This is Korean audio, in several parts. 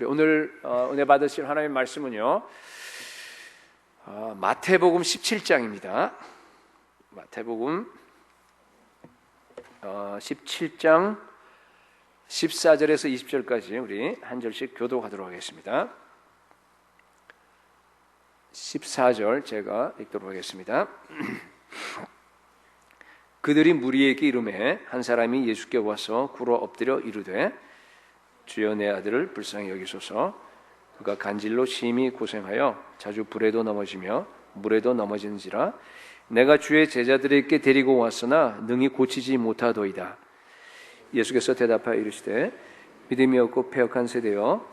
오늘 은혜 받으실 하나님의 말씀은요, 마태복음 17장입니다. 마태복음 17장 14절에서 20절까지 우리 한 절씩 교독하도록 하겠습니다. 14절 제가 읽도록 하겠습니다. 그들이 무리에게 이르매 한 사람이 예수께 와서 굴어 엎드려 이르되 주여 내 아들을 불쌍히 여기소서. 그가 간질로 심히 고생하여 자주 불에도 넘어지며 물에도 넘어지는지라. 내가 주의 제자들에게 데리고 왔으나 능히 고치지 못하도이다. 예수께서 대답하여 이르시되 믿음이 없고 패역한 세대여,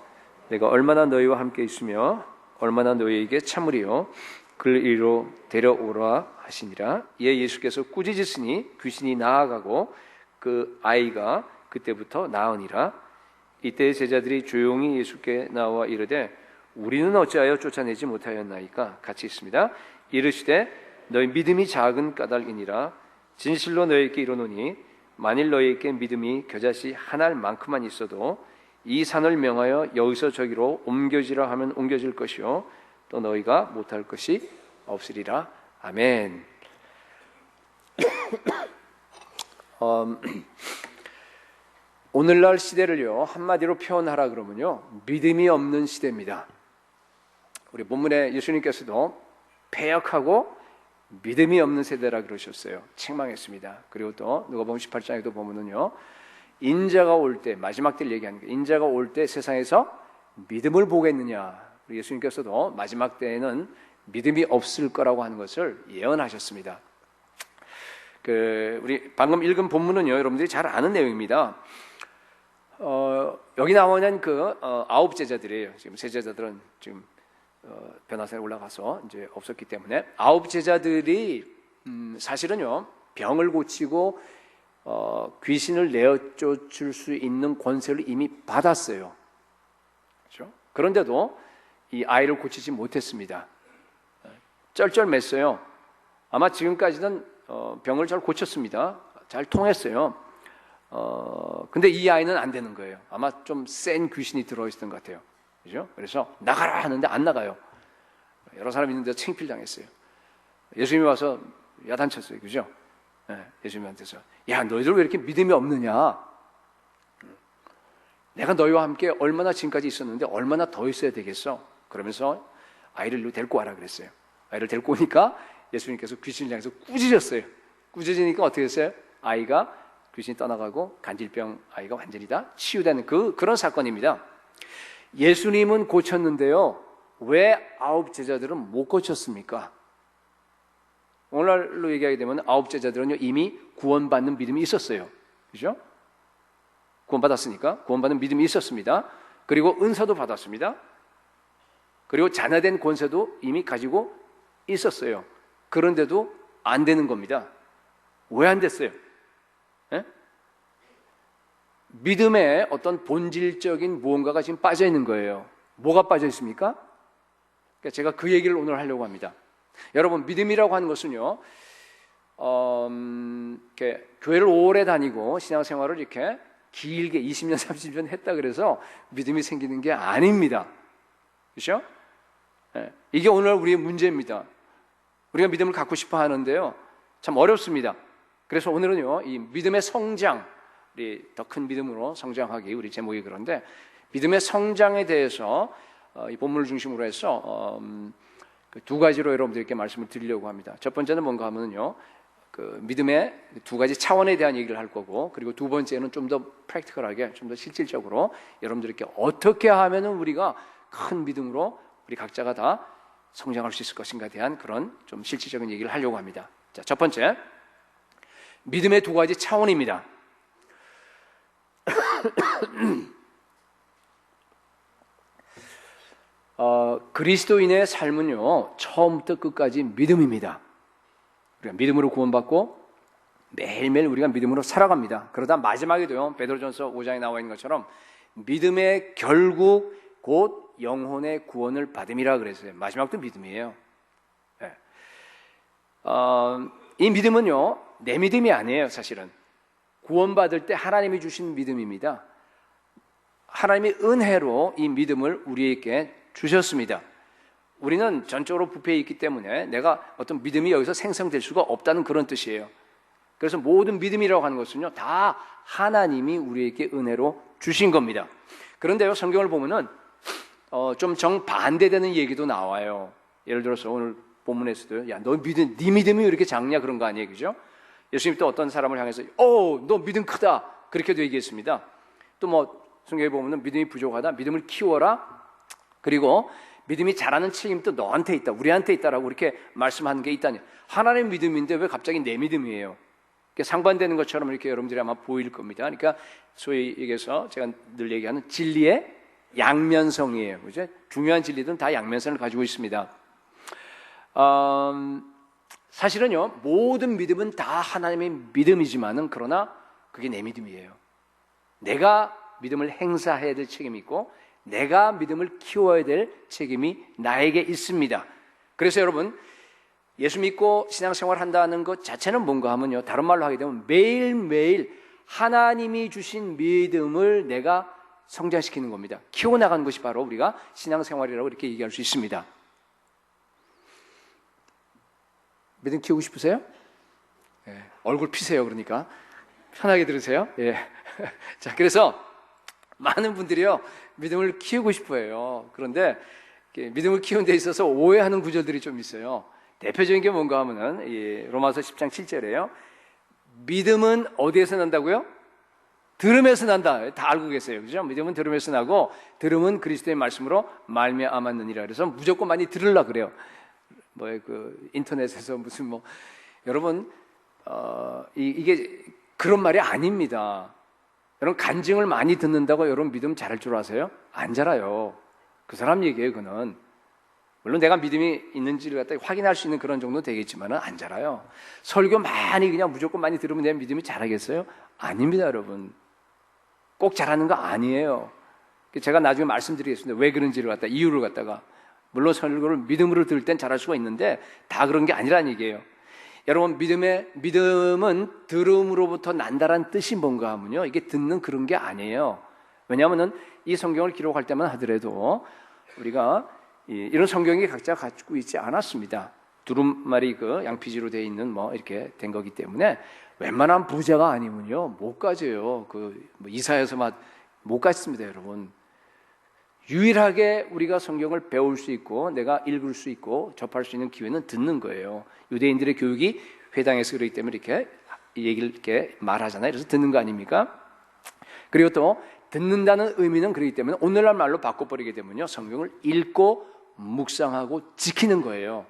내가 얼마나 너희와 함께 있으며 얼마나 너희에게 참으리요. 그를 이리로 데려오라 하시니라. 이에 예수께서 꾸짖으시니 귀신이 나아가고 그 아이가 그때부터 나으니라. 이때 제자들이 조용히 예수께 나와 이르되 우리는 어찌하여 쫓아내지 못하였나이까? 같이 있습니다. 이르시되 너희 믿음이 작은 까닭이니라. 진실로 너희에게 이르노니 만일 너희에게 믿음이 겨자씨 한 알만큼만 있어도 이 산을 명하여 여기서 저기로 옮겨지라 하면 옮겨질 것이요 또 너희가 못할 것이 없으리라. 아멘. 오늘날 시대를요 한마디로 표현하라 그러면요 믿음이 없는 시대입니다. 우리 본문에 예수님께서도 패역하고 믿음이 없는 세대라 그러셨어요. 책망했습니다. 그리고 또 누가복음 18장에도 보면은요 인자가 올 때, 마지막 때를 얘기하는 거예요. 인자가 올 때 세상에서 믿음을 보겠느냐. 예수님께서도 마지막 때에는 믿음이 없을 거라고 하는 것을 예언하셨습니다. 우리 방금 읽은 본문은요 여러분들이 잘 아는 내용입니다. 여기 나오는 아홉 제자들이에요. 지금 세 제자들은 지금 변화산에 올라가서 이제 없었기 때문에 아홉 제자들이 사실은요 병을 고치고 귀신을 내어쫓을 수 있는 권세를 이미 받았어요. 그렇죠? 그런데도 이 아이를 고치지 못했습니다. 쩔쩔맸어요. 아마 지금까지는 병을 잘 고쳤습니다. 잘 통했어요. 근데 이 아이는 안 되는 거예요. 아마 좀 센 귀신이 들어있었던 것 같아요. 그죠? 그래서 나가라 하는데 안 나가요. 여러 사람이 있는데 창피를 당했어요. 예수님이 와서 야단쳤어요. 그죠? 네, 예수님한테서 야 너희들 왜 이렇게 믿음이 없느냐? 내가 너희와 함께 얼마나 지금까지 있었는데 얼마나 더 있어야 되겠어? 그러면서 아이를 데리고 와라 그랬어요. 아이를 데리고 오니까 예수님께서 귀신을 향해서 꾸짖었어요. 꾸짖으니까 어떻게 됐어요? 아이가 귀신이 떠나가고 간질병 아이가 완전히 다 치유되는 그런 사건입니다. 예수님은 고쳤는데요 왜 아홉 제자들은 못 고쳤습니까? 오늘날로 얘기하게 되면 아홉 제자들은요 이미 구원받는 믿음이 있었어요. 그죠? 구원받았으니까 구원받는 믿음이 있었습니다. 그리고 은사도 받았습니다. 그리고 자녀된 권세도 이미 가지고 있었어요. 그런데도 안 되는 겁니다. 왜 안 됐어요? 예? 믿음에 어떤 본질적인 무언가가 지금 빠져 있는 거예요. 뭐가 빠져 있습니까? 그러니까 제가 그 얘기를 오늘 하려고 합니다. 여러분 믿음이라고 하는 것은요 이렇게 교회를 오래 다니고 신앙생활을 이렇게 길게 20년 30년 했다 그래서 믿음이 생기는 게 아닙니다. 그렇죠? 예. 이게 오늘 우리의 문제입니다. 우리가 믿음을 갖고 싶어 하는데요 참 어렵습니다. 그래서 오늘은요 이 믿음의 성장, 우리 더 큰 믿음으로 성장하기, 우리 제목이 그런데 믿음의 성장에 대해서 이 본문을 중심으로 해서 두 가지로 여러분들께 말씀을 드리려고 합니다. 첫 번째는 뭔가 하면요 믿음의 두 가지 차원에 대한 얘기를 할 거고, 그리고 두 번째는 좀 더 프랙티컬하게, 좀 더 실질적으로 여러분들께 어떻게 하면 우리가 큰 믿음으로 우리 각자가 다 성장할 수 있을 것인가에 대한 그런 좀 실질적인 얘기를 하려고 합니다. 자, 첫 번째, 믿음의 두 가지 차원입니다. 그리스도인의 삶은요 처음부터 끝까지 믿음입니다. 우리가 믿음으로 구원받고 매일매일 우리가 믿음으로 살아갑니다. 그러다 마지막에도요 베드로전서 5장에 나와 있는 것처럼 믿음의 결국 곧 영혼의 구원을 받음이라 그랬어요. 마지막도 믿음이에요. 네. 이 믿음은요 내 믿음이 아니에요. 사실은 구원받을 때 하나님이 주신 믿음입니다. 하나님의 은혜로 이 믿음을 우리에게 주셨습니다. 우리는 전적으로 부패해 있기 때문에 내가 어떤 믿음이 여기서 생성될 수가 없다는 그런 뜻이에요. 그래서 모든 믿음이라고 하는 것은요, 다 하나님이 우리에게 은혜로 주신 겁니다. 그런데요, 성경을 보면은 좀 정반대되는 얘기도 나와요. 예를 들어서 오늘 본문에서도 야, 너 믿음, 네 믿음이 왜 이렇게 작냐 그런 거 아니에요, 그죠? 예수님 또 어떤 사람을 향해서 너 믿음 크다 그렇게도 얘기했습니다. 또 뭐 성경에 보면은 믿음이 부족하다, 믿음을 키워라. 그리고 믿음이 자라는 책임도 너한테 있다, 우리한테 있다라고 이렇게 말씀하는 게 있다니. 하나님의 믿음인데 왜 갑자기 내 믿음이에요? 상반되는 것처럼 이렇게 여러분들이 아마 보일 겁니다. 그러니까 소위 얘기해서 제가 늘 얘기하는 진리의 양면성이에요. 그죠? 중요한 진리들은 다 양면성을 가지고 있습니다. 사실은요, 모든 믿음은 다 하나님의 믿음이지만은 그러나 그게 내 믿음이에요. 내가 믿음을 행사해야 될 책임이 있고 내가 믿음을 키워야 될 책임이 나에게 있습니다. 그래서 여러분, 예수 믿고 신앙생활 한다는 것 자체는 뭔가 하면요, 다른 말로 하게 되면 매일매일 하나님이 주신 믿음을 내가 성장시키는 겁니다. 키워나가는 것이 바로 우리가 신앙생활이라고 이렇게 얘기할 수 있습니다. 믿음 키우고 싶으세요? 예, 얼굴 피세요. 그러니까 편하게 들으세요. 예. 자, 그래서 많은 분들이요, 믿음을 키우고 싶어 해요. 그런데 믿음을 키우는 데 있어서 오해하는 구절들이 좀 있어요. 대표적인 게 뭔가 하면은 로마서 10장 7절에요. 믿음은 어디에서 난다고요? 들음에서 난다. 다 알고 계세요. 그죠? 믿음은 들음에서 나고 들음은 그리스도의 말씀으로 말미암았느니라. 그래서 무조건 많이 들으려 그래요. 인터넷에서 무슨 여러분, 이게 그런 말이 아닙니다. 여러분, 간증을 많이 듣는다고 여러분 믿음 자랄 줄 아세요? 안 자라요. 그 사람 얘기예요, 그는. 물론 내가 믿음이 있는지를 갖다 확인할 수 있는 그런 정도 되겠지만은 안 자라요. 설교 많이 그냥 무조건 많이 들으면 내 믿음이 자라겠어요? 아닙니다, 여러분. 꼭 자라는 거 아니에요. 제가 나중에 말씀드리겠습니다. 왜 그런지를 갖다 이유를 갖다가. 물론 설교를 믿음으로 들을 땐 잘할 수가 있는데 다 그런 게 아니라는 얘기예요. 여러분, 믿음은 들음으로부터 난다라는 뜻이 뭔가 하면요, 이게 듣는 그런 게 아니에요. 왜냐하면은 이 성경을 기록할 때만 하더라도 우리가 이런 성경이 각자 가지고 있지 않았습니다. 두루마리 양피지로 되어 있는 이렇게 된 거기 때문에 웬만한 부자가 아니면요 못 가져요. 이사야서 못 갔습니다, 여러분. 유일하게 우리가 성경을 배울 수 있고 내가 읽을 수 있고 접할 수 있는 기회는 듣는 거예요. 유대인들의 교육이 회당에서 그렇기 때문에 이렇게 얘기를 이렇게 말하잖아요. 그래서 듣는 거 아닙니까? 그리고 또 듣는다는 의미는 그렇기 때문에 오늘날 말로 바꿔버리게 되면요, 성경을 읽고 묵상하고 지키는 거예요.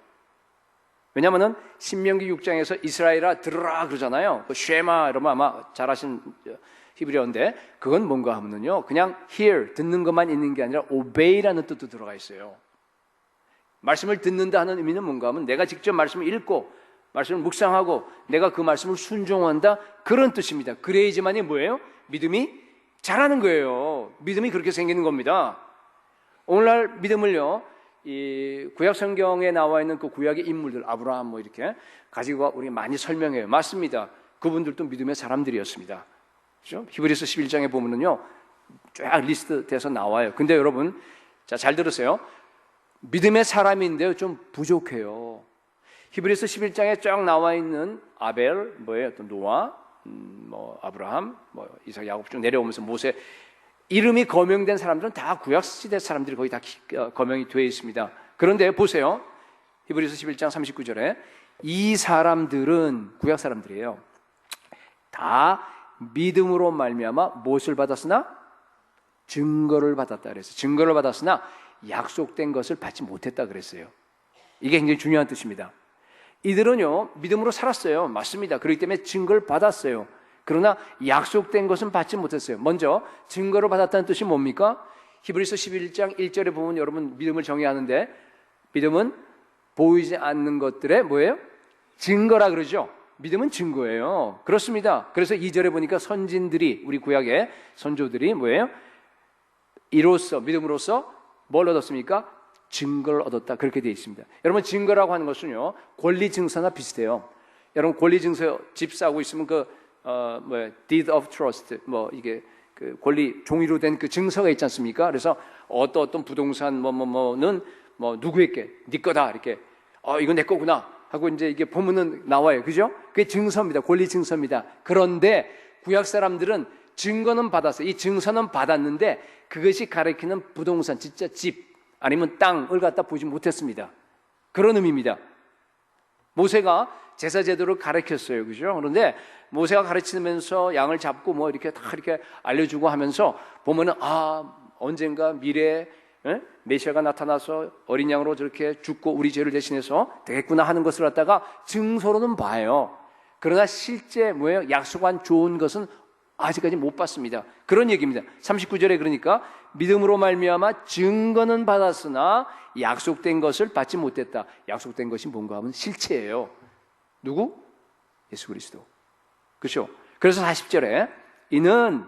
왜냐하면 신명기 6장에서 이스라엘아 들으라 그러잖아요. 쉐마 이러면 아마 잘 아시는 히브리어인데 그건 뭔가 하면요, 그냥 hear, 듣는 것만 있는 게 아니라 obey라는 뜻도 들어가 있어요. 말씀을 듣는다 하는 의미는 뭔가 하면 내가 직접 말씀을 읽고 말씀을 묵상하고 내가 그 말씀을 순종한다, 그런 뜻입니다. 그래야지만이 뭐예요? 믿음이 자라는 거예요. 믿음이 그렇게 생기는 겁니다. 오늘날 믿음을요, 이 구약 성경에 나와 있는 그 구약의 인물들, 아브라함 이렇게 가지고 우리 많이 설명해요. 맞습니다. 그분들도 믿음의 사람들이었습니다. 그렇죠? 히브리서 11장에 보면은요, 쫙 리스트 돼서 나와요. 근데 여러분, 자, 잘 들으세요. 믿음의 사람인데요, 좀 부족해요. 히브리서 11장에 쫙 나와 있는 아벨, 또 노아, 아브라함, 이삭, 야곱 쭉 내려오면서 모세, 이름이 거명된 사람들은 다 구약 시대 사람들이 거의 다 거명이 되어 있습니다. 그런데 보세요. 히브리서 11장 39절에 이 사람들은 구약 사람들이에요. 다 믿음으로 말미암아 무엇을 받았으나 증거를 받았다 그랬어요. 증거를 받았으나 약속된 것을 받지 못했다 그랬어요. 이게 굉장히 중요한 뜻입니다. 이들은요, 믿음으로 살았어요. 맞습니다. 그렇기 때문에 증거를 받았어요. 그러나 약속된 것은 받지 못했어요. 먼저 증거를 받았다는 뜻이 뭡니까? 히브리서 11장 1절에 보면 여러분 믿음을 정의하는데, 믿음은 보이지 않는 것들의 뭐예요? 증거라 그러죠. 믿음은 증거예요. 그렇습니다. 그래서 2절에 보니까 선진들이, 우리 구약의 선조들이 뭐예요? 이로써, 믿음으로써 뭘 얻었습니까? 증거를 얻었다, 그렇게 되어 있습니다. 여러분, 증거라고 하는 것은요, 권리증서나 비슷해요. 여러분, 권리증서 집 사고 있으면 deed of trust, 이게 그 권리 종이로 된 그 증서가 있지 않습니까? 그래서 어떤 부동산 뭐는 누구에게 네 거다 이렇게 이거 내 거구나 하고 이제 이게 보면은 나와요, 그죠? 그게 증서입니다, 권리 증서입니다. 그런데 구약 사람들은 증거는 받았어요. 이 증서는 받았는데 그것이 가리키는 부동산, 진짜 집 아니면 땅을 갖다 보지 못했습니다. 그런 의미입니다. 모세가 제사 제도를 가르쳤어요, 그죠? 그런데 모세가 가르치면서 양을 잡고 뭐 이렇게 다 이렇게 알려주고 하면서 보면은 언젠가 미래에 메시아가 나타나서 어린 양으로 저렇게 죽고 우리 죄를 대신해서 되겠구나 하는 것을 갖다가 증서로는 봐요. 그러나 실제 뭐예요? 약속한 좋은 것은 아직까지 못 봤습니다. 그런 얘기입니다. 39절에 그러니까 믿음으로 말미암아 증거는 받았으나 약속된 것을 받지 못했다. 약속된 것이 뭔가 하면 실체예요. 누구? 예수 그리스도. 그렇죠? 그래서 40절에 이는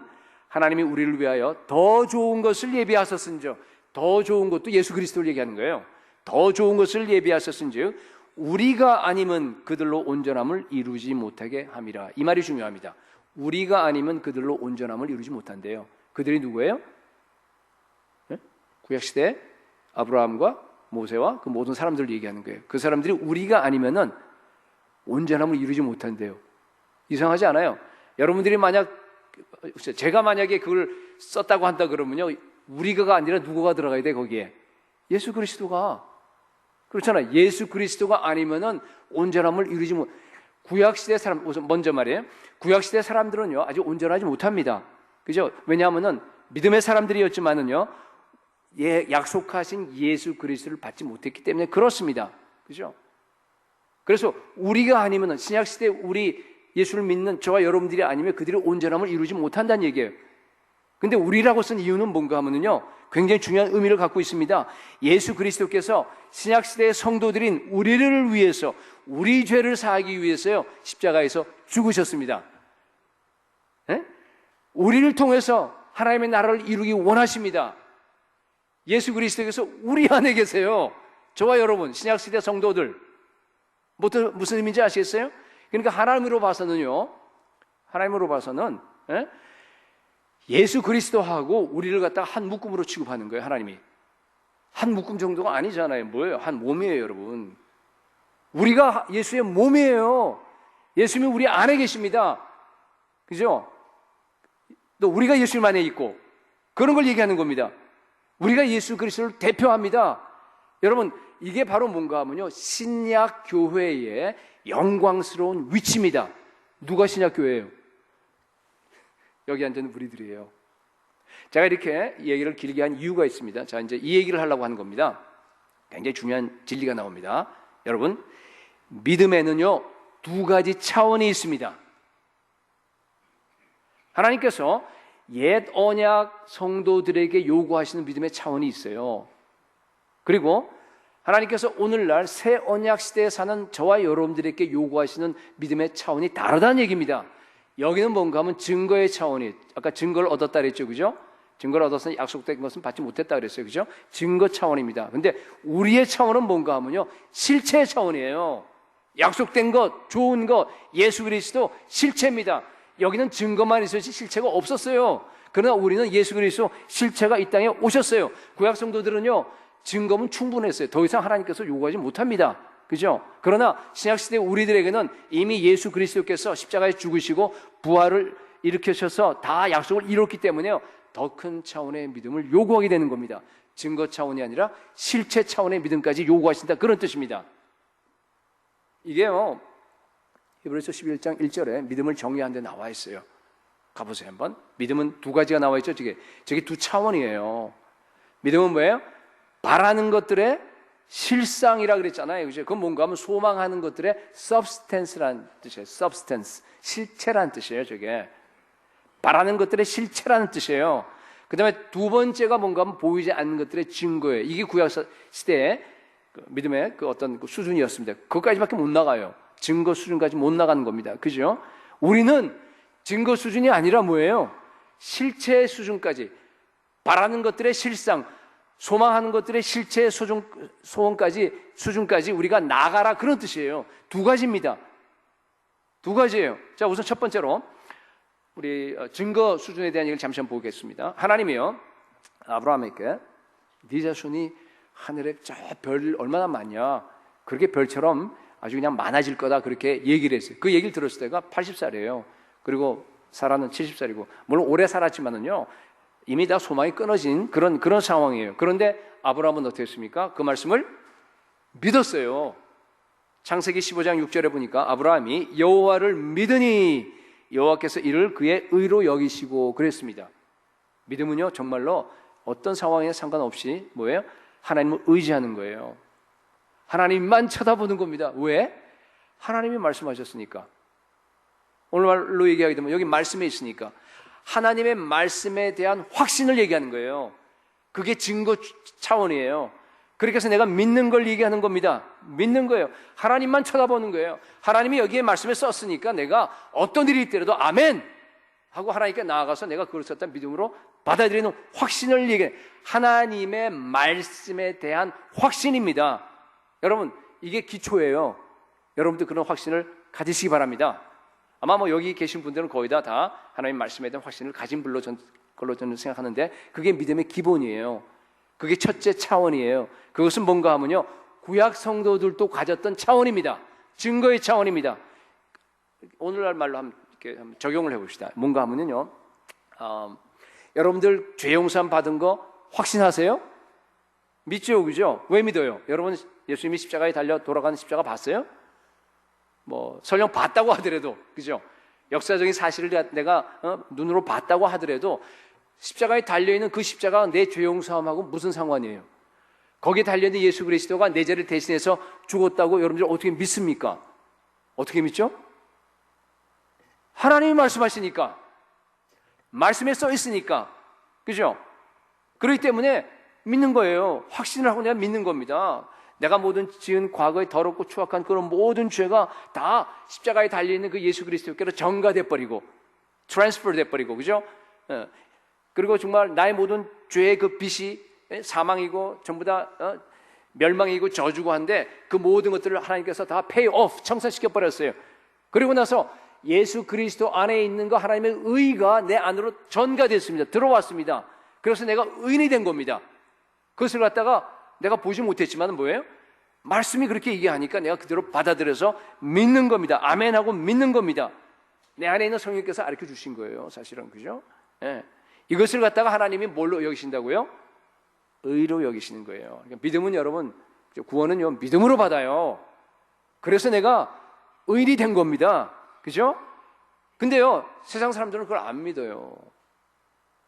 하나님이 우리를 위하여 더 좋은 것을 예비하셨은즉, 더 좋은 것도 예수 그리스도를 얘기하는 거예요. 더 좋은 것을 예비하셨은즉 우리가 아니면 그들로 온전함을 이루지 못하게 함이라. 이 말이 중요합니다. 우리가 아니면 그들로 온전함을 이루지 못한대요. 그들이 누구예요? 구약시대 아브라함과 모세와 그 모든 사람들을 얘기하는 거예요. 그 사람들이 우리가 아니면은 온전함을 이루지 못한대요. 이상하지 않아요? 여러분들이 제가 만약에 그걸 썼다고 한다 그러면요, 우리가가 아니라 누구가 들어가야 돼 거기에? 예수 그리스도가. 그렇잖아요. 예수 그리스도가 아니면은 온전함을 이루지 못. 구약시대 사람, 먼저 말이에요. 구약시대 사람들은요, 아주 온전하지 못합니다. 그죠? 왜냐하면은 믿음의 사람들이었지만은요, 약속하신 예수 그리스도를 받지 못했기 때문에 그렇습니다. 그죠? 그래서 우리가 아니면은, 신약시대 우리 예수를 믿는 저와 여러분들이 아니면 그들이 온전함을 이루지 못한다는 얘기예요. 근데 우리라고 쓴 이유는 뭔가 하면은요, 굉장히 중요한 의미를 갖고 있습니다. 예수 그리스도께서 신약시대의 성도들인 우리를 위해서, 우리 죄를 사하기 위해서요, 십자가에서 죽으셨습니다. 우리를 통해서 하나님의 나라를 이루기 원하십니다. 예수 그리스도께서 우리 안에 계세요. 저와 여러분, 신약시대 성도들. 무슨 의미인지 아시겠어요? 그러니까 하나님으로 봐서는 예수 그리스도하고 우리를 갖다가 한 묶음으로 취급하는 거예요, 하나님이. 한 묶음 정도가 아니잖아요. 뭐예요? 한 몸이에요, 여러분. 우리가 예수의 몸이에요. 예수님이 우리 안에 계십니다. 그죠? 또 우리가 예수님 안에 있고, 그런 걸 얘기하는 겁니다. 우리가 예수 그리스도를 대표합니다. 여러분, 이게 바로 뭔가 하면요, 신약 교회의 영광스러운 위치입니다. 누가 신약 교회예요? 여기 앉은 우리들이에요. 제가 이렇게 이 얘기를 길게 한 이유가 있습니다. 자, 이제 이 얘기를 하려고 하는 겁니다. 굉장히 중요한 진리가 나옵니다. 여러분, 믿음에는요, 두 가지 차원이 있습니다. 하나님께서 옛 언약 성도들에게 요구하시는 믿음의 차원이 있어요. 그리고 하나님께서 오늘날 새 언약 시대에 사는 저와 여러분들에게 요구하시는 믿음의 차원이 다르다는 얘기입니다. 여기는 뭔가 하면 증거의 차원이, 아까 증거를 얻었다 그랬죠, 그죠? 증거를 얻어서 약속된 것은 받지 못했다 그랬어요, 그죠? 증거 차원입니다. 근데 우리의 차원은 뭔가 하면요, 실체의 차원이에요. 약속된 것, 좋은 것, 예수 그리스도 실체입니다. 여기는 증거만 있었지 실체가 없었어요. 그러나 우리는 예수 그리스도 실체가 이 땅에 오셨어요. 구약 성도들은요, 증거는 충분했어요. 더 이상 하나님께서 요구하지 못합니다. 그죠? 그러나 신약시대 우리들에게는 이미 예수 그리스도께서 십자가에 죽으시고 부활을 일으키셔서 다 약속을 이뤘기 때문에요, 더 큰 차원의 믿음을 요구하게 되는 겁니다. 증거 차원이 아니라 실체 차원의 믿음까지 요구하신다, 그런 뜻입니다. 이게요, 히브리서 11장 1절에 믿음을 정리하는 데 나와 있어요. 가보세요 한번. 믿음은 두 가지가 나와 있죠. 저게 두 차원이에요. 믿음은 뭐예요? 바라는 것들의 실상이라 그랬잖아요, 그죠? 그건 뭔가 하면 소망하는 것들의 substance라는 뜻이에요. substance, 실체라는 뜻이에요. 저게 바라는 것들의 실체라는 뜻이에요. 그 다음에 두 번째가 뭔가 하면 보이지 않는 것들의 증거예요. 이게 구약 시대의 믿음의 그 어떤 수준이었습니다. 그것까지밖에 못 나가요. 증거 수준까지 못 나가는 겁니다. 그죠? 우리는 증거 수준이 아니라 뭐예요? 실체 수준까지, 바라는 것들의 실상, 소망하는 것들의 실체의 수준까지 우리가 나가라, 그런 뜻이에요. 두 가지입니다. 두 가지예요. 자, 우선 첫 번째로 우리 증거 수준에 대한 얘기를 잠시 한번 보겠습니다. 하나님이요 아브라함에게 네 자손이 하늘에 저 별 얼마나 많냐, 그렇게 별처럼 아주 그냥 많아질 거다, 그렇게 얘기를 했어요. 그 얘기를 들었을 때가 80살이에요. 그리고 사라는 70살이고, 물론 오래 살았지만은요 이미 다 소망이 끊어진 그런 상황이에요. 그런데 아브라함은 어떻게 했습니까? 그 말씀을 믿었어요. 창세기 15장 6절에 보니까 아브라함이 여호와를 믿으니 여호와께서 이를 그의 의로 여기시고 그랬습니다. 믿음은요 정말로 어떤 상황에 상관없이 뭐예요? 하나님을 의지하는 거예요. 하나님만 쳐다보는 겁니다. 왜? 하나님이 말씀하셨으니까. 오늘날로 얘기하게 되면 여기 말씀에 있으니까 하나님의 말씀에 대한 확신을 얘기하는 거예요. 그게 증거 차원이에요. 그렇게 해서 내가 믿는 걸 얘기하는 겁니다. 믿는 거예요. 하나님만 쳐다보는 거예요. 하나님이 여기에 말씀에 썼으니까 내가 어떤 일이 있더라도 아멘 하고 하나님께 나아가서 내가 그걸 썼다 믿음으로 받아들이는 확신을 얘기해요. 하나님의 말씀에 대한 확신입니다. 여러분, 이게 기초예요. 여러분도 그런 확신을 가지시기 바랍니다. 아마 여기 계신 분들은 거의 다 하나님 말씀에 대한 확신을 가진 걸로 저는 생각하는데, 그게 믿음의 기본이에요. 그게 첫째 차원이에요. 그것은 뭔가 하면요 구약 성도들도 가졌던 차원입니다. 증거의 차원입니다. 오늘날 말로 한번 적용을 해봅시다. 뭔가 하면요 여러분들 죄 용서 받은 거 확신하세요? 믿죠, 그죠? 왜 믿어요? 여러분 예수님이 십자가에 달려 돌아가는 십자가 봤어요? 설령 봤다고 하더라도, 그죠? 역사적인 사실을 내가 눈으로 봤다고 하더라도 십자가에 달려있는 그 십자가가 내 죄 용서함하고 무슨 상관이에요? 거기에 달려있는 예수 그리스도가 내 죄를 대신해서 죽었다고 여러분들 어떻게 믿습니까? 어떻게 믿죠? 하나님이 말씀하시니까, 말씀에 써 있으니까, 그죠? 그렇기 때문에 믿는 거예요. 확신을 하고 내가 믿는 겁니다. 내가 모든 지은 과거에 더럽고 추악한 그런 모든 죄가 다 십자가에 달려있는 그 예수 그리스도께로 전가돼 버리고 트랜스퍼 돼 버리고, 그죠? 그리고 정말 나의 모든 죄의 그 빚이 사망이고 전부 다 멸망이고 저주고 한데 그 모든 것들을 하나님께서 다 pay off, 청산시켜 버렸어요. 그리고 나서 예수 그리스도 안에 있는 거 하나님의 의가 내 안으로 전가됐습니다. 들어왔습니다. 그래서 내가 의인이 된 겁니다. 그것을 갖다가 내가 보지 못했지만 뭐예요? 말씀이 그렇게 얘기하니까 내가 그대로 받아들여서 믿는 겁니다. 아멘하고 믿는 겁니다. 내 안에 있는 성령께서 가르쳐 주신 거예요, 사실은. 그죠? 예. 이것을 갖다가 하나님이 뭘로 여기신다고요? 의로 여기시는 거예요. 그러니까 믿음은, 여러분, 구원은요 믿음으로 받아요. 그래서 내가 의인이 된 겁니다. 그죠? 근데요 세상 사람들은 그걸 안 믿어요.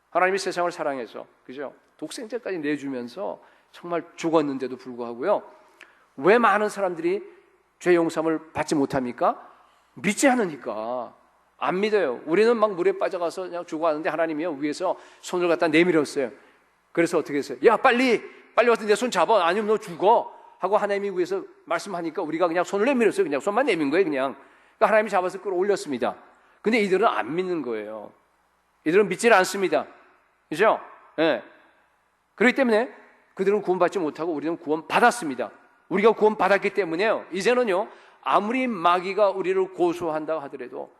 하나님이 세상을 사랑해서, 그죠? 독생자까지 내주면서 정말 죽었는데도 불구하고요 왜 많은 사람들이 죄 용서함을 받지 못합니까? 믿지 않으니까. 안 믿어요. 우리는 막 물에 빠져가서 그냥 죽어가는데 하나님이요 위에서 손을 갖다 내밀었어요. 그래서 어떻게 했어요? 야 빨리 와서 내 손 잡아, 아니면 너 죽어 하고 하나님이 위에서 말씀하니까 우리가 그냥 손을 내밀었어요. 그냥 손만 내민 거예요. 그러니까 하나님이 잡아서 끌어올렸습니다. 근데 이들은 안 믿는 거예요. 이들은 믿질 않습니다. 그죠? 예. 그렇기 때문에 그들은 구원받지 못하고 우리는 구원받았습니다. 우리가 구원받았기 때문에요 이제는요 아무리 마귀가 우리를 고소한다고 하더라도,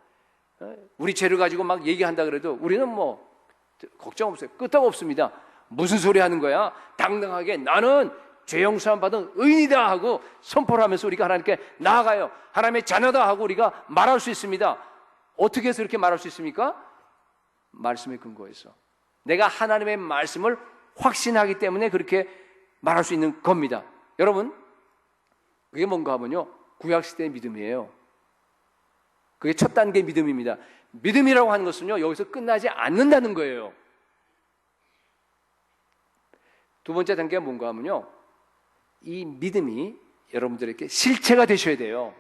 우리 죄를 가지고 막 얘기한다 그래도 우리는 걱정 없어요. 끄떡 없습니다. 무슨 소리 하는 거야? 당당하게 나는 죄 용서함 받은 의인이다 하고 선포를 하면서 우리가 하나님께 나아가요. 하나님의 자녀다 하고 우리가 말할 수 있습니다. 어떻게 해서 이렇게 말할 수 있습니까? 말씀에 근거해서. 내가 하나님의 말씀을 확신하기 때문에 그렇게 말할 수 있는 겁니다. 여러분, 그게 뭔가 하면요 구약시대의 믿음이에요. 그게 첫 단계 믿음입니다. 믿음이라고 하는 것은요 여기서 끝나지 않는다는 거예요. 두 번째 단계가 뭔가 하면요 이 믿음이 여러분들에게 실체가 되셔야 돼요.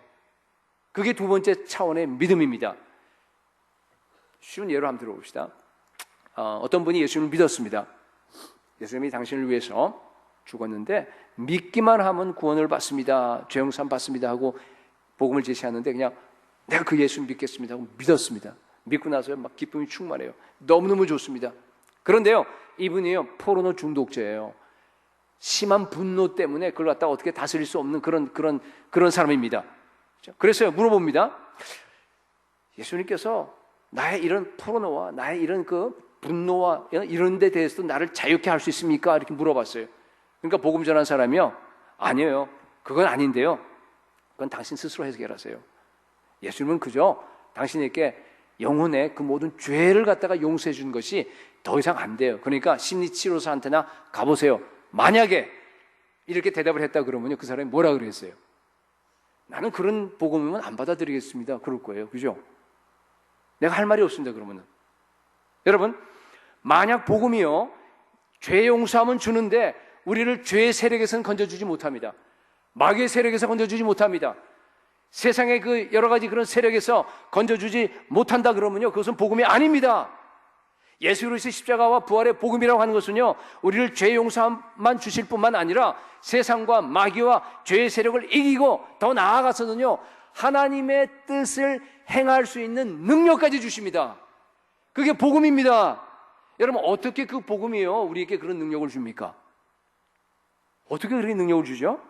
그게 두 번째 차원의 믿음입니다. 쉬운 예로 한번 들어봅시다. 어떤 분이 예수님을 믿었습니다. 예수님이 당신을 위해서 죽었는데 믿기만 하면 구원을 받습니다, 죄 용서함 받습니다 하고 복음을 제시하는데 그냥 내가 그 예수님 믿겠습니다 하고 믿었습니다. 믿고 나서 막 기쁨이 충만해요. 너무너무 좋습니다. 그런데요 이분이요 포르노 중독자예요. 심한 분노 때문에 그걸 갖다가 어떻게 다스릴 수 없는 그런 사람입니다. 그래서 물어봅니다. 예수님께서 나의 이런 포로노와 나의 이런 그 분노와 이런 데 대해서도 나를 자유케 할 수 있습니까? 이렇게 물어봤어요. 그러니까 복음 전한 사람이요, 아니에요, 그건 아닌데요, 그건 당신 스스로 해결하세요. 예수님은 그저 당신에게 영혼의 그 모든 죄를 갖다가 용서해 준 것이 더 이상 안 돼요. 그러니까 심리치료사한테나 가보세요. 만약에 이렇게 대답을 했다 그러면요, 그 사람이 뭐라 그랬어요? 나는 그런 복음이면 안 받아들이겠습니다. 그럴 거예요. 그죠? 내가 할 말이 없습니다. 그러면은 여러분, 만약 복음이요 죄 용서하면 주는데 우리를 죄의 세력에서는 건져주지 못합니다. 마귀의 세력에서 건져주지 못합니다. 세상의 그 여러 가지 그런 세력에서 건져주지 못한다 그러면요, 그것은 복음이 아닙니다. 예수 그리스도의 십자가와 부활의 복음이라고 하는 것은요, 우리를 죄 용서만 주실 뿐만 아니라 세상과 마귀와 죄의 세력을 이기고 더 나아가서는요, 하나님의 뜻을 행할 수 있는 능력까지 주십니다. 그게 복음입니다. 여러분, 어떻게 그 복음이요 우리에게 그런 능력을 줍니까? 어떻게 그렇게 능력을 주죠?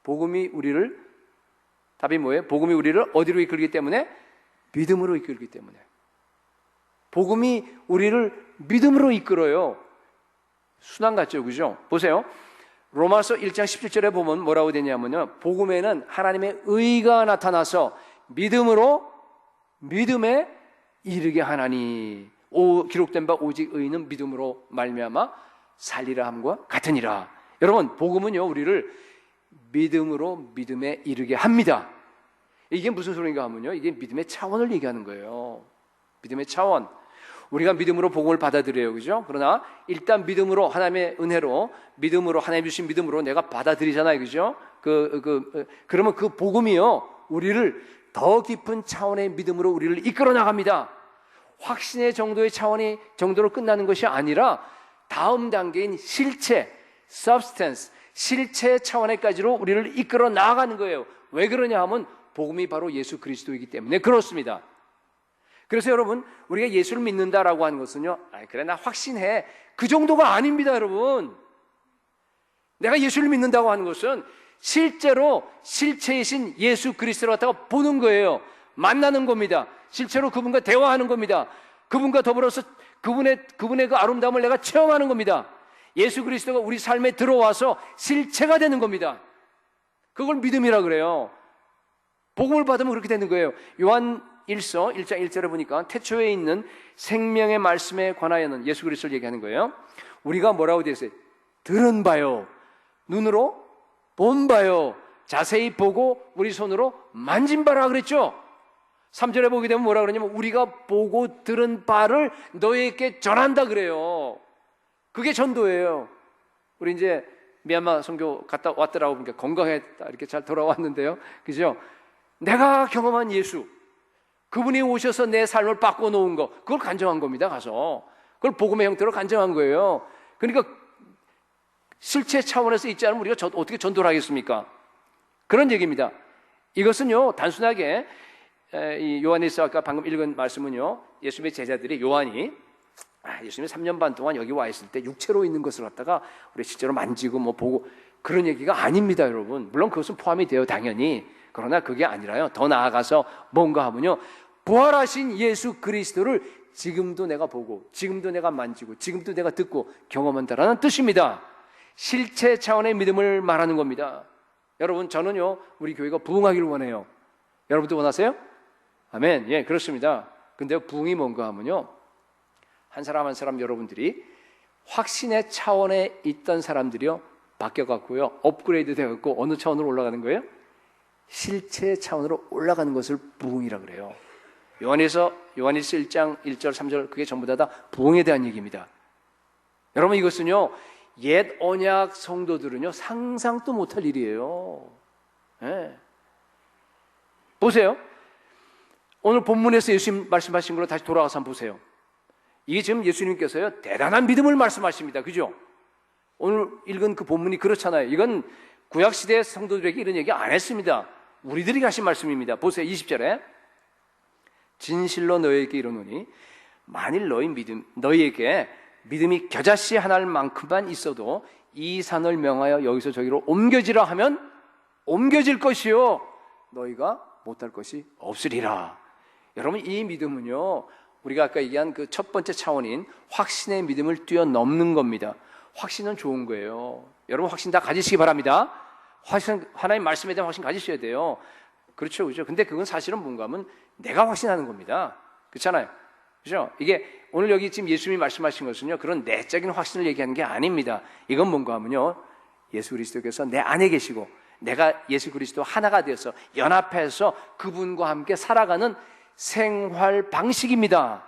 복음이 우리를, 답이 뭐예요? 복음이 우리를 어디로 이끌기 때문에? 믿음으로 이끌기 때문에. 복음이 우리를 믿음으로 이끌어요. 순환 같죠, 그죠? 보세요. 로마서 1장 17절에 보면 뭐라고 되냐면요, 복음에는 하나님의 의가 나타나서 믿음에 이르게 하나니, 기록된 바 오직 의는 믿음으로 말미암아 살리라 함과 같으니라. 여러분, 복음은요 우리를 믿음으로 믿음에 이르게 합니다. 이게 무슨 소리인가 하면요, 이게 믿음의 차원을 얘기하는 거예요. 믿음의 차원. 우리가 믿음으로 복음을 받아들여요, 그죠? 그러나 일단 믿음으로, 하나님의 은혜로, 믿음으로, 하나님 주신 믿음으로 내가 받아들이잖아요, 그죠? 그러면 그 복음이요 우리를 더 깊은 차원의 믿음으로 우리를 이끌어 나갑니다. 확신의 정도의 정도로 끝나는 것이 아니라 다음 단계인 실체, substance, 실체 차원에까지로 우리를 이끌어 나아가는 거예요. 왜 그러냐 하면 복음이 바로 예수 그리스도이기 때문에 그렇습니다. 그래서 여러분, 우리가 예수를 믿는다라고 하는 것은요, 그래 나 확신해, 그 정도가 아닙니다. 여러분, 내가 예수를 믿는다고 하는 것은 실제로 실체이신 예수 그리스도를 갖다가 보는 거예요. 만나는 겁니다. 실제로 그분과 대화하는 겁니다. 그분과 더불어서 그분의 그 아름다움을 내가 체험하는 겁니다. 예수 그리스도가 우리 삶에 들어와서 실체가 되는 겁니다. 그걸 믿음이라 그래요. 복음을 받으면 그렇게 되는 거예요. 요한 1서 1장 1절에 보니까 태초에 있는 생명의 말씀에 관하여는 예수 그리스도를 얘기하는 거예요. 우리가 뭐라고 되어 있어요? 들은 바요, 눈으로 본 바요, 자세히 보고 우리 손으로 만진 바라 그랬죠. 3절에 보게 되면 뭐라 그러냐면 우리가 보고 들은 바를 너희에게 전한다 그래요. 그게 전도예요. 우리 이제 미얀마 선교 갔다 왔더라고 보니까 건강했다 이렇게 잘 돌아왔는데요, 그죠? 내가 경험한 예수, 그분이 오셔서 내 삶을 바꿔놓은 거, 그걸 간증한 겁니다. 가서 그걸 복음의 형태로 간증한 거예요. 그러니까 실체 차원에서 있지 않으면 우리가 어떻게 전도를 하겠습니까? 그런 얘기입니다. 이것은요 단순하게 이 요한일서 아까 방금 읽은 말씀은요, 예수님의 제자들이 예수님이 3년 반 동안 여기 와 있을 때 육체로 있는 것을 갖다가 우리 실제로 만지고 뭐 보고 그런 얘기가 아닙니다, 여러분. 물론 그것은 포함이 돼요, 당연히. 그러나 그게 아니라요, 더 나아가서 뭔가 하면요, 부활하신 예수 그리스도를 지금도 내가 보고 지금도 내가 만지고 지금도 내가 듣고 경험한다라는 뜻입니다. 실체 차원의 믿음을 말하는 겁니다. 여러분, 저는요 우리 교회가 부흥하기를 원해요. 여러분도 원하세요? 아멘. 예, 그렇습니다. 근데 부흥이 뭔가 하면요, 한 사람 한 사람 여러분들이 확신의 차원에 있던 사람들이요 바뀌어갖고요 업그레이드 되어갖고 어느 차원으로 올라가는 거예요? 실체 차원으로 올라가는 것을 부흥이라고 그래요. 요한일서 1장 1절 3절 그게 전부 다 부흥에 대한 얘기입니다. 여러분, 이것은요 옛 언약 성도들은요 상상도 못할 일이에요. 네. 보세요. 오늘 본문에서 예수님 말씀하신 걸로 다시 돌아가서 한번 보세요. 이게 지금 예수님께서요 대단한 믿음을 말씀하십니다. 그죠? 오늘 읽은 그 본문이 그렇잖아요. 이건 구약시대 성도들에게 이런 얘기 안 했습니다. 우리들이 하신 말씀입니다. 보세요. 20절에 진실로 너희에게 이르노니 만일 너희에게 믿음이 겨자씨 하나만큼만 있어도 이 산을 명하여 여기서 저기로 옮겨지라 하면 옮겨질 것이요 너희가 못할 것이 없으리라. 여러분, 이 믿음은요, 우리가 아까 얘기한 그 첫 번째 차원인 확신의 믿음을 뛰어넘는 겁니다. 확신은 좋은 거예요. 여러분, 확신 다 가지시기 바랍니다. 확신, 하나님 말씀에 대한 확신 가지셔야 돼요. 그렇죠, 그죠? 근데 그건 사실은 뭔가 하면 내가 확신하는 겁니다. 그렇잖아요. 그죠? 이게 오늘 여기 지금 예수님이 말씀하신 것은요, 그런 내적인 확신을 얘기하는 게 아닙니다. 이건 뭔가 하면요, 예수 그리스도께서 내 안에 계시고 내가 예수 그리스도 하나가 되어서 연합해서 그분과 함께 살아가는 생활 방식입니다.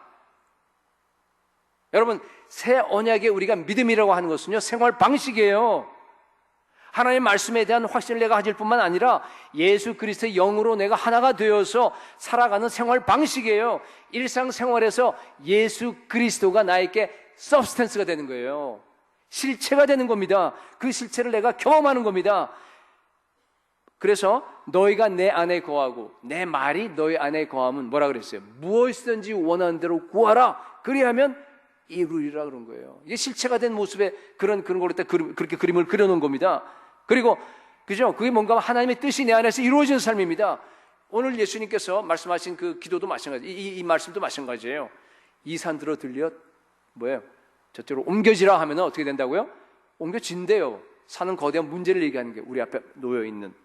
여러분, 새 언약에 우리가 믿음이라고 하는 것은요, 생활 방식이에요. 하나님의 말씀에 대한 확신을 내가 가질 뿐만 아니라 예수 그리스도의 영으로 내가 하나가 되어서 살아가는 생활 방식이에요. 일상생활에서 예수 그리스도가 나에게 서브스텐스가 되는 거예요. 실체가 되는 겁니다. 그 실체를 내가 경험하는 겁니다. 그래서 너희가 내 안에 거하고 내 말이 너희 안에 거하면 뭐라 그랬어요? 무엇이든지 원하는 대로 구하라. 그리하면 이루리라 그런 거예요. 이게 실체가 된 모습의 그런 걸로 그렇게 그림을 그려놓은 겁니다. 그리고 그죠? 그게 뭔가 하나님의 뜻이 내 안에서 이루어지는 삶입니다. 오늘 예수님께서 말씀하신 그 기도도 마찬가지, 이 말씀도 마찬가지예요. 이 산들어 들려 뭐예요? 저쪽으로 옮겨지라 하면 어떻게 된다고요? 옮겨진대요. 사는 거대한 문제를 얘기하는 게 우리 앞에 놓여 있는,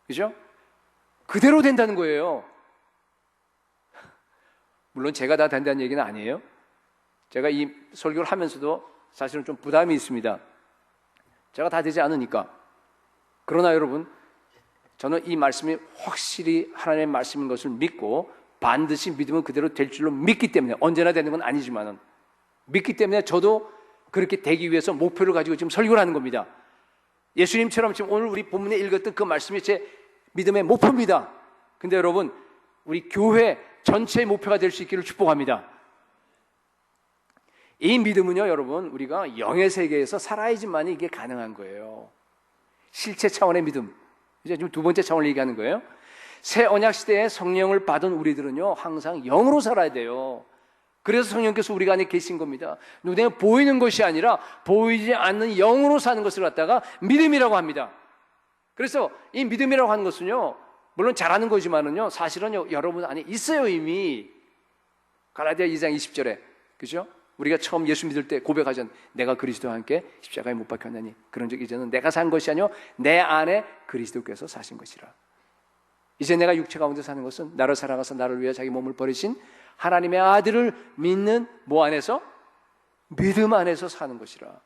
그죠? 그대로 된다는 거예요. 물론 제가 다 된다는 얘기는 아니에요. 제가 이 설교를 하면서도 사실은 좀 부담이 있습니다. 제가 다 되지 않으니까. 그러나 여러분, 저는 이 말씀이 확실히 하나님의 말씀인 것을 믿고 반드시 믿으면 그대로 될 줄로 믿기 때문에, 언제나 되는 건 아니지만은 믿기 때문에 저도 그렇게 되기 위해서 목표를 가지고 지금 설교를 하는 겁니다. 예수님처럼 지금 오늘 우리 본문에 읽었던 그 말씀이 제 믿음의 목표입니다. 근데 여러분, 우리 교회 전체의 목표가 될 수 있기를 축복합니다. 이 믿음은요, 여러분, 우리가 영의 세계에서 살아야지만 이게 가능한 거예요. 실체 차원의 믿음. 이제 지금 두 번째 차원을 얘기하는 거예요. 새 언약 시대에 성령을 받은 우리들은요, 항상 영으로 살아야 돼요. 그래서 성령께서 우리가 안에 계신 겁니다. 눈에 보이는 것이 아니라 보이지 않는 영으로 사는 것을 갖다가 믿음이라고 합니다. 그래서 이 믿음이라고 하는 것은요, 물론 잘하는 거지만은요, 사실은 여러분 안에 있어요, 이미. 갈라디아 2장 20절에, 그죠? 우리가 처음 예수 믿을 때 고백하전, 내가 그리스도와 함께 십자가에 못 박혔나니 그런 적 이제는 내가 산 것이 아니요 내 안에 그리스도께서 사신 것이라. 이제 내가 육체 가운데 사는 것은 나를 사랑하사 나를 위해 자기 몸을 버리신 하나님의 아들을 믿는 뭐 안에서? 믿음 안에서 사는 것이라.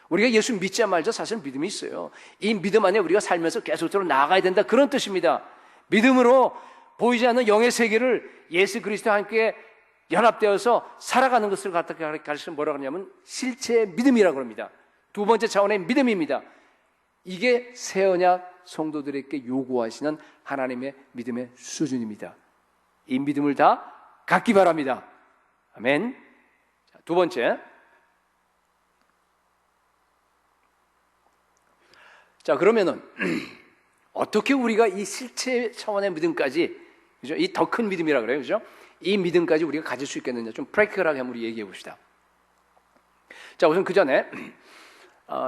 우리가 예수 믿자 말자 사실 믿음이 있어요. 이 믿음 안에 우리가 살면서 계속적으로 나아가야 된다, 그런 뜻입니다. 믿음으로 보이지 않는 영의 세계를 예수 그리스도와 함께 연합되어서 살아가는 것을 갖다가 가르치면 뭐라고 하냐면 실체의 믿음이라고 합니다. 두 번째 차원의 믿음입니다. 이게 새 언약 성도들에게 요구하시는 하나님의 믿음의 수준입니다. 이 믿음을 다 갖기 바랍니다. 아멘. 자, 두 번째. 자, 그러면은 어떻게 우리가 이 실체 차원의 믿음까지, 그죠? 이 더 큰 믿음이라 그래요, 그죠? 이 믿음까지 우리가 가질 수 있겠느냐, 좀 프랙티컬하게 한번 우리 얘기해 봅시다. 자, 우선 그 전에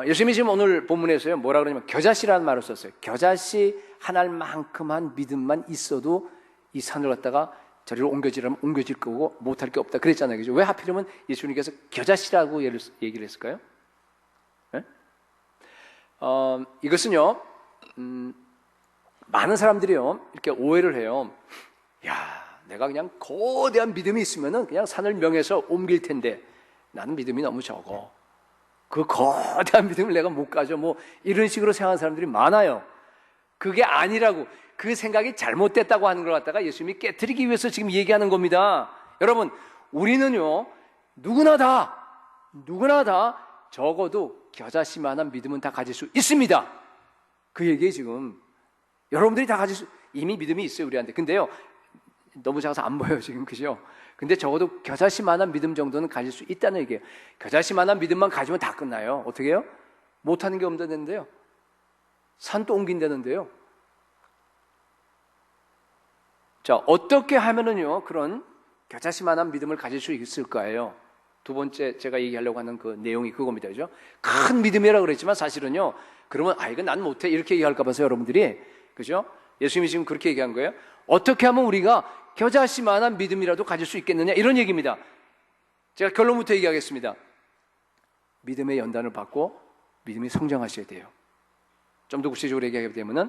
예수님이 지금 오늘 본문에서요, 뭐라 그러냐면 겨자씨라는 말을 썼어요. 겨자씨 하나만큼한 믿음만 있어도 이 산을 갖다가 저리로 옮겨지라면 옮겨질 거고 못할 게 없다 그랬잖아요, 그죠? 왜 하필이면 예수님께서 겨자씨라고 얘기를 했을까요? 네? 이것은요, 많은 사람들이요 이렇게 오해를 해요. 야, 내가 그냥 거대한 믿음이 있으면은 그냥 산을 명해서 옮길 텐데 나는 믿음이 너무 적어. 그 거대한 믿음을 내가 못 가져. 뭐 이런 식으로 생각하는 사람들이 많아요. 그게 아니라고, 그 생각이 잘못됐다고 하는 걸 갖다가 예수님이 깨트리기 위해서 지금 얘기하는 겁니다. 여러분, 우리는요 누구나 다 적어도 겨자씨만한 믿음은 다 가질 수 있습니다. 그 얘기에 지금 여러분들이 다 가질 수, 이미 믿음이 있어요 우리한테. 근데요 너무 작아서 안 보여요 지금, 그죠? 근데 적어도 겨자씨만한 믿음 정도는 가질 수 있다는 얘기예요. 겨자씨만한 믿음만 가지면 다 끝나요. 어떻게 해요? 못하는 게 없다는데요, 산도 옮긴다는데요. 자, 어떻게 하면은요 그런 겨자씨만한 믿음을 가질 수 있을까요? 두 번째 제가 얘기하려고 하는 그 내용이 그겁니다, 그죠? 큰 믿음이라고 그랬지만 사실은요, 그러면 이건 난 못해 이렇게 얘기할까 봐서 여러분들이, 그죠? 예수님이 지금 그렇게 얘기한 거예요. 어떻게 하면 우리가 겨자씨만한 믿음이라도 가질 수 있겠느냐, 이런 얘기입니다. 제가 결론부터 얘기하겠습니다. 믿음의 연단을 받고 믿음이 성장하셔야 돼요. 좀 더 구체적으로 얘기하게 되면은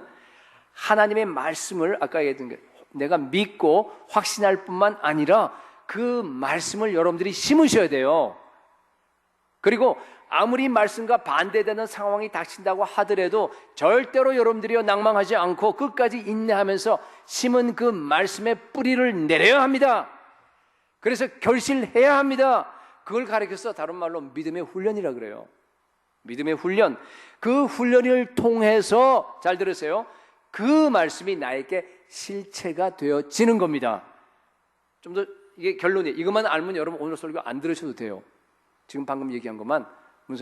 하나님의 말씀을 아까 얘기했던 게 내가 믿고 확신할 뿐만 아니라 그 말씀을 여러분들이 심으셔야 돼요. 그리고 아무리 말씀과 반대되는 상황이 닥친다고 하더라도 절대로 여러분들이 낭망하지 않고 끝까지 인내하면서 심은 그 말씀의 뿌리를 내려야 합니다. 그래서 결실해야 합니다. 그걸 가리켜서 다른 말로 믿음의 훈련이라 그래요. 믿음의 훈련. 그 훈련을 통해서, 잘 들으세요, 그 말씀이 나에게 실체가 되어지는 겁니다. 좀 더 이게 결론이에요. 이것만 알면 여러분 오늘 설교 안 들으셔도 돼요. 지금 방금 얘기한 것만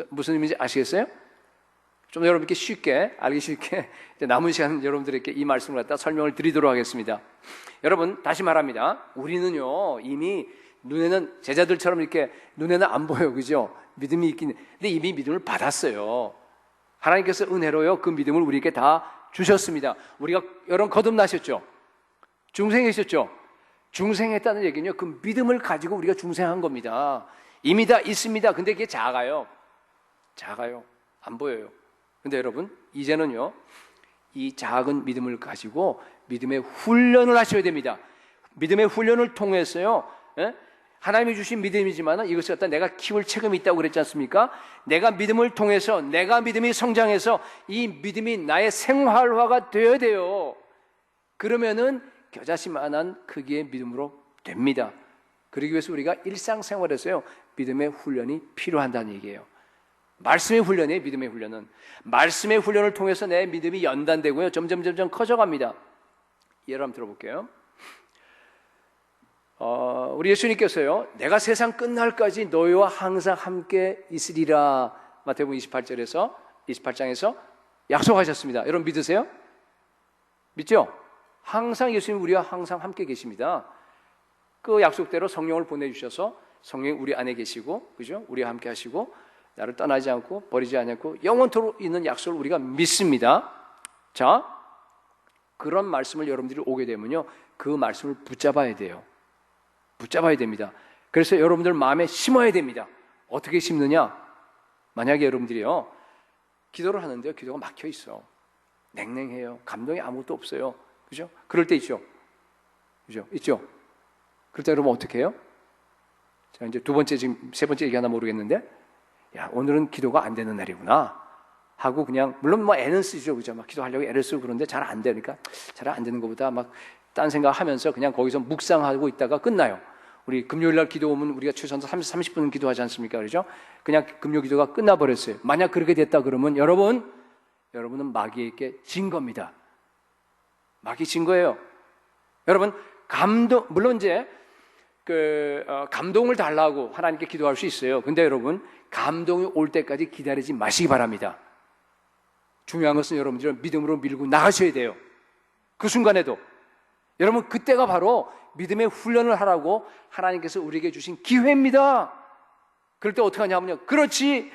무슨 의미인지 아시겠어요? 좀 더 여러분께 쉽게 알기 쉽게 남은 시간 여러분들에게 이 말씀을 갖다 설명을 드리도록 하겠습니다. 여러분 다시 말합니다. 우리는요 이미 눈에는 제자들처럼 이렇게 눈에는 안 보여요, 그죠? 믿음이 있긴 근데 이미 믿음을 받았어요. 하나님께서 은혜로요 그 믿음을 우리에게 다 주셨습니다. 우리가 여러분 거듭나셨죠? 중생이셨죠? 중생했다는 얘기는요 그 믿음을 가지고 우리가 중생한 겁니다. 이미 다 있습니다. 근데 그게 작아요. 안 보여요. 근데 여러분 이제는요 이 작은 믿음을 가지고 믿음의 훈련을 하셔야 됩니다. 믿음의 훈련을 통해서요 하나님이 주신 믿음이지만 이것을 갖다 내가 키울 책임이 있다고 그랬지 않습니까? 내가 믿음을 통해서 내가 믿음이 성장해서 이 믿음이 나의 생활화가 되어야 돼요. 그러면은 겨자씨만한 크기의 믿음으로 됩니다. 그러기 위해서 우리가 일상생활에서요 믿음의 훈련이 필요한다는 얘기예요. 말씀의 훈련이에요. 믿음의 훈련은 말씀의 훈련을 통해서 내 믿음이 연단되고요 점점 커져갑니다. 예를 한번 들어볼게요. 우리 예수님께서요 내가 세상 끝날까지 너희와 항상 함께 있으리라 마태복음 28장에서 약속하셨습니다. 여러분 믿으세요? 믿죠? 항상 예수님 우리와 항상 함께 계십니다. 그 약속대로 성령을 보내주셔서 성령이 우리 안에 계시고, 그죠? 우리와 함께 하시고 나를 떠나지 않고 버리지 않고 영원토록 있는 약속을 우리가 믿습니다. 자, 그런 말씀을 여러분들이 오게 되면요 그 말씀을 붙잡아야 돼요. 붙잡아야 됩니다. 그래서 여러분들 마음에 심어야 됩니다. 어떻게 심느냐? 만약에 여러분들이요 기도를 하는데요 기도가 막혀 있어, 냉랭해요, 감동이 아무것도 없어요, 그죠? 그럴 때 있죠, 그죠? 있죠. 그럴 때 여러분 어떻게 해요? 자 이제 두 번째, 지금 세 번째 얘기하나 모르겠는데, 야 오늘은 기도가 안 되는 날이구나 하고 그냥 물론 뭐 애는 쓰죠, 그죠? 막 기도하려고 애를 쓰고 그러는데 잘 안 되니까 잘 안 되는 것보다 막 딴 생각하면서 그냥 거기서 묵상하고 있다가 끝나요. 우리 금요일 날 기도 오면 우리가 최소한 30분 기도하지 않습니까? 그렇죠? 그냥 금요 기도가 끝나버렸어요. 만약 그렇게 됐다 그러면 여러분은 마귀에게 진 겁니다. 마귀 진 거예요. 여러분 물론 이제 감동을 달라고 하나님께 기도할 수 있어요. 근데 여러분 감동이 올 때까지 기다리지 마시기 바랍니다. 중요한 것은 여러분들 믿음으로 밀고 나가셔야 돼요. 그 순간에도 여러분 그때가 바로 믿음의 훈련을 하라고 하나님께서 우리에게 주신 기회입니다. 그럴 때 어떻게 하냐면요, 그렇지,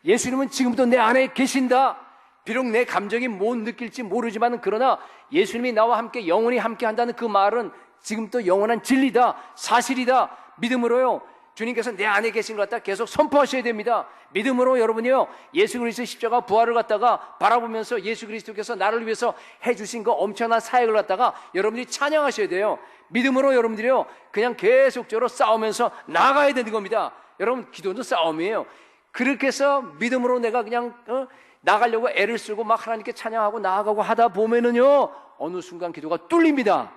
예수님은 지금도 내 안에 계신다. 비록 내 감정이 못 느낄지 모르지만 그러나 예수님이 나와 함께 영원히 함께 한다는 그 말은 지금도 영원한 진리다, 사실이다. 믿음으로요 주님께서 내 안에 계신 것 갖다 계속 선포하셔야 됩니다. 믿음으로 여러분이요 예수 그리스도의 십자가 부활을 갖다가 바라보면서 예수 그리스도께서 나를 위해서 해주신 그 엄청난 사역을 갖다가 여러분들이 찬양하셔야 돼요. 믿음으로 여러분들이요 그냥 계속적으로 싸우면서 나아가야 되는 겁니다. 여러분 기도는 싸움이에요. 그렇게 해서 믿음으로 내가 그냥 나가려고 애를 쓰고 막 하나님께 찬양하고 나아가고 하다 보면은요 어느 순간 기도가 뚫립니다.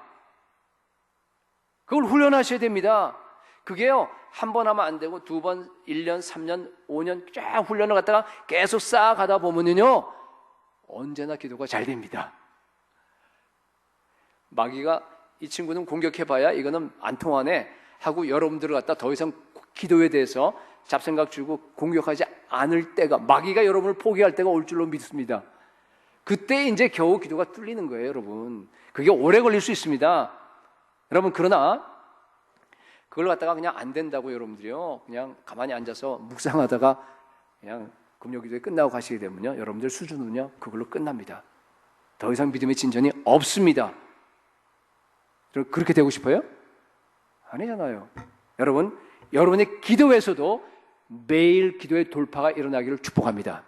그걸 훈련하셔야 됩니다. 그게요 한 번 하면 안 되고 두 번, 1년, 3년, 5년 쫙 훈련을 갖다가 계속 쌓아가다 보면은요 언제나 기도가 잘 됩니다. 마귀가 이 친구는 공격해봐야 이거는 안 통하네 하고 여러분들을 갖다 더 이상 기도에 대해서 잡생각 주고 공격하지 않을 때가, 마귀가 여러분을 포기할 때가 올 줄로 믿습니다. 그때 이제 겨우 기도가 뚫리는 거예요, 여러분. 그게 오래 걸릴 수 있습니다. 여러분, 그러나 그걸 갖다가 그냥 안 된다고 여러분들이요 그냥 가만히 앉아서 묵상하다가 그냥 금요기도에 끝나고 가시게 되면요 여러분들 수준은요 그걸로 끝납니다. 더 이상 믿음의 진전이 없습니다. 그렇게 되고 싶어요? 아니잖아요. 여러분, 여러분의 기도에서도 매일 기도의 돌파가 일어나기를 축복합니다.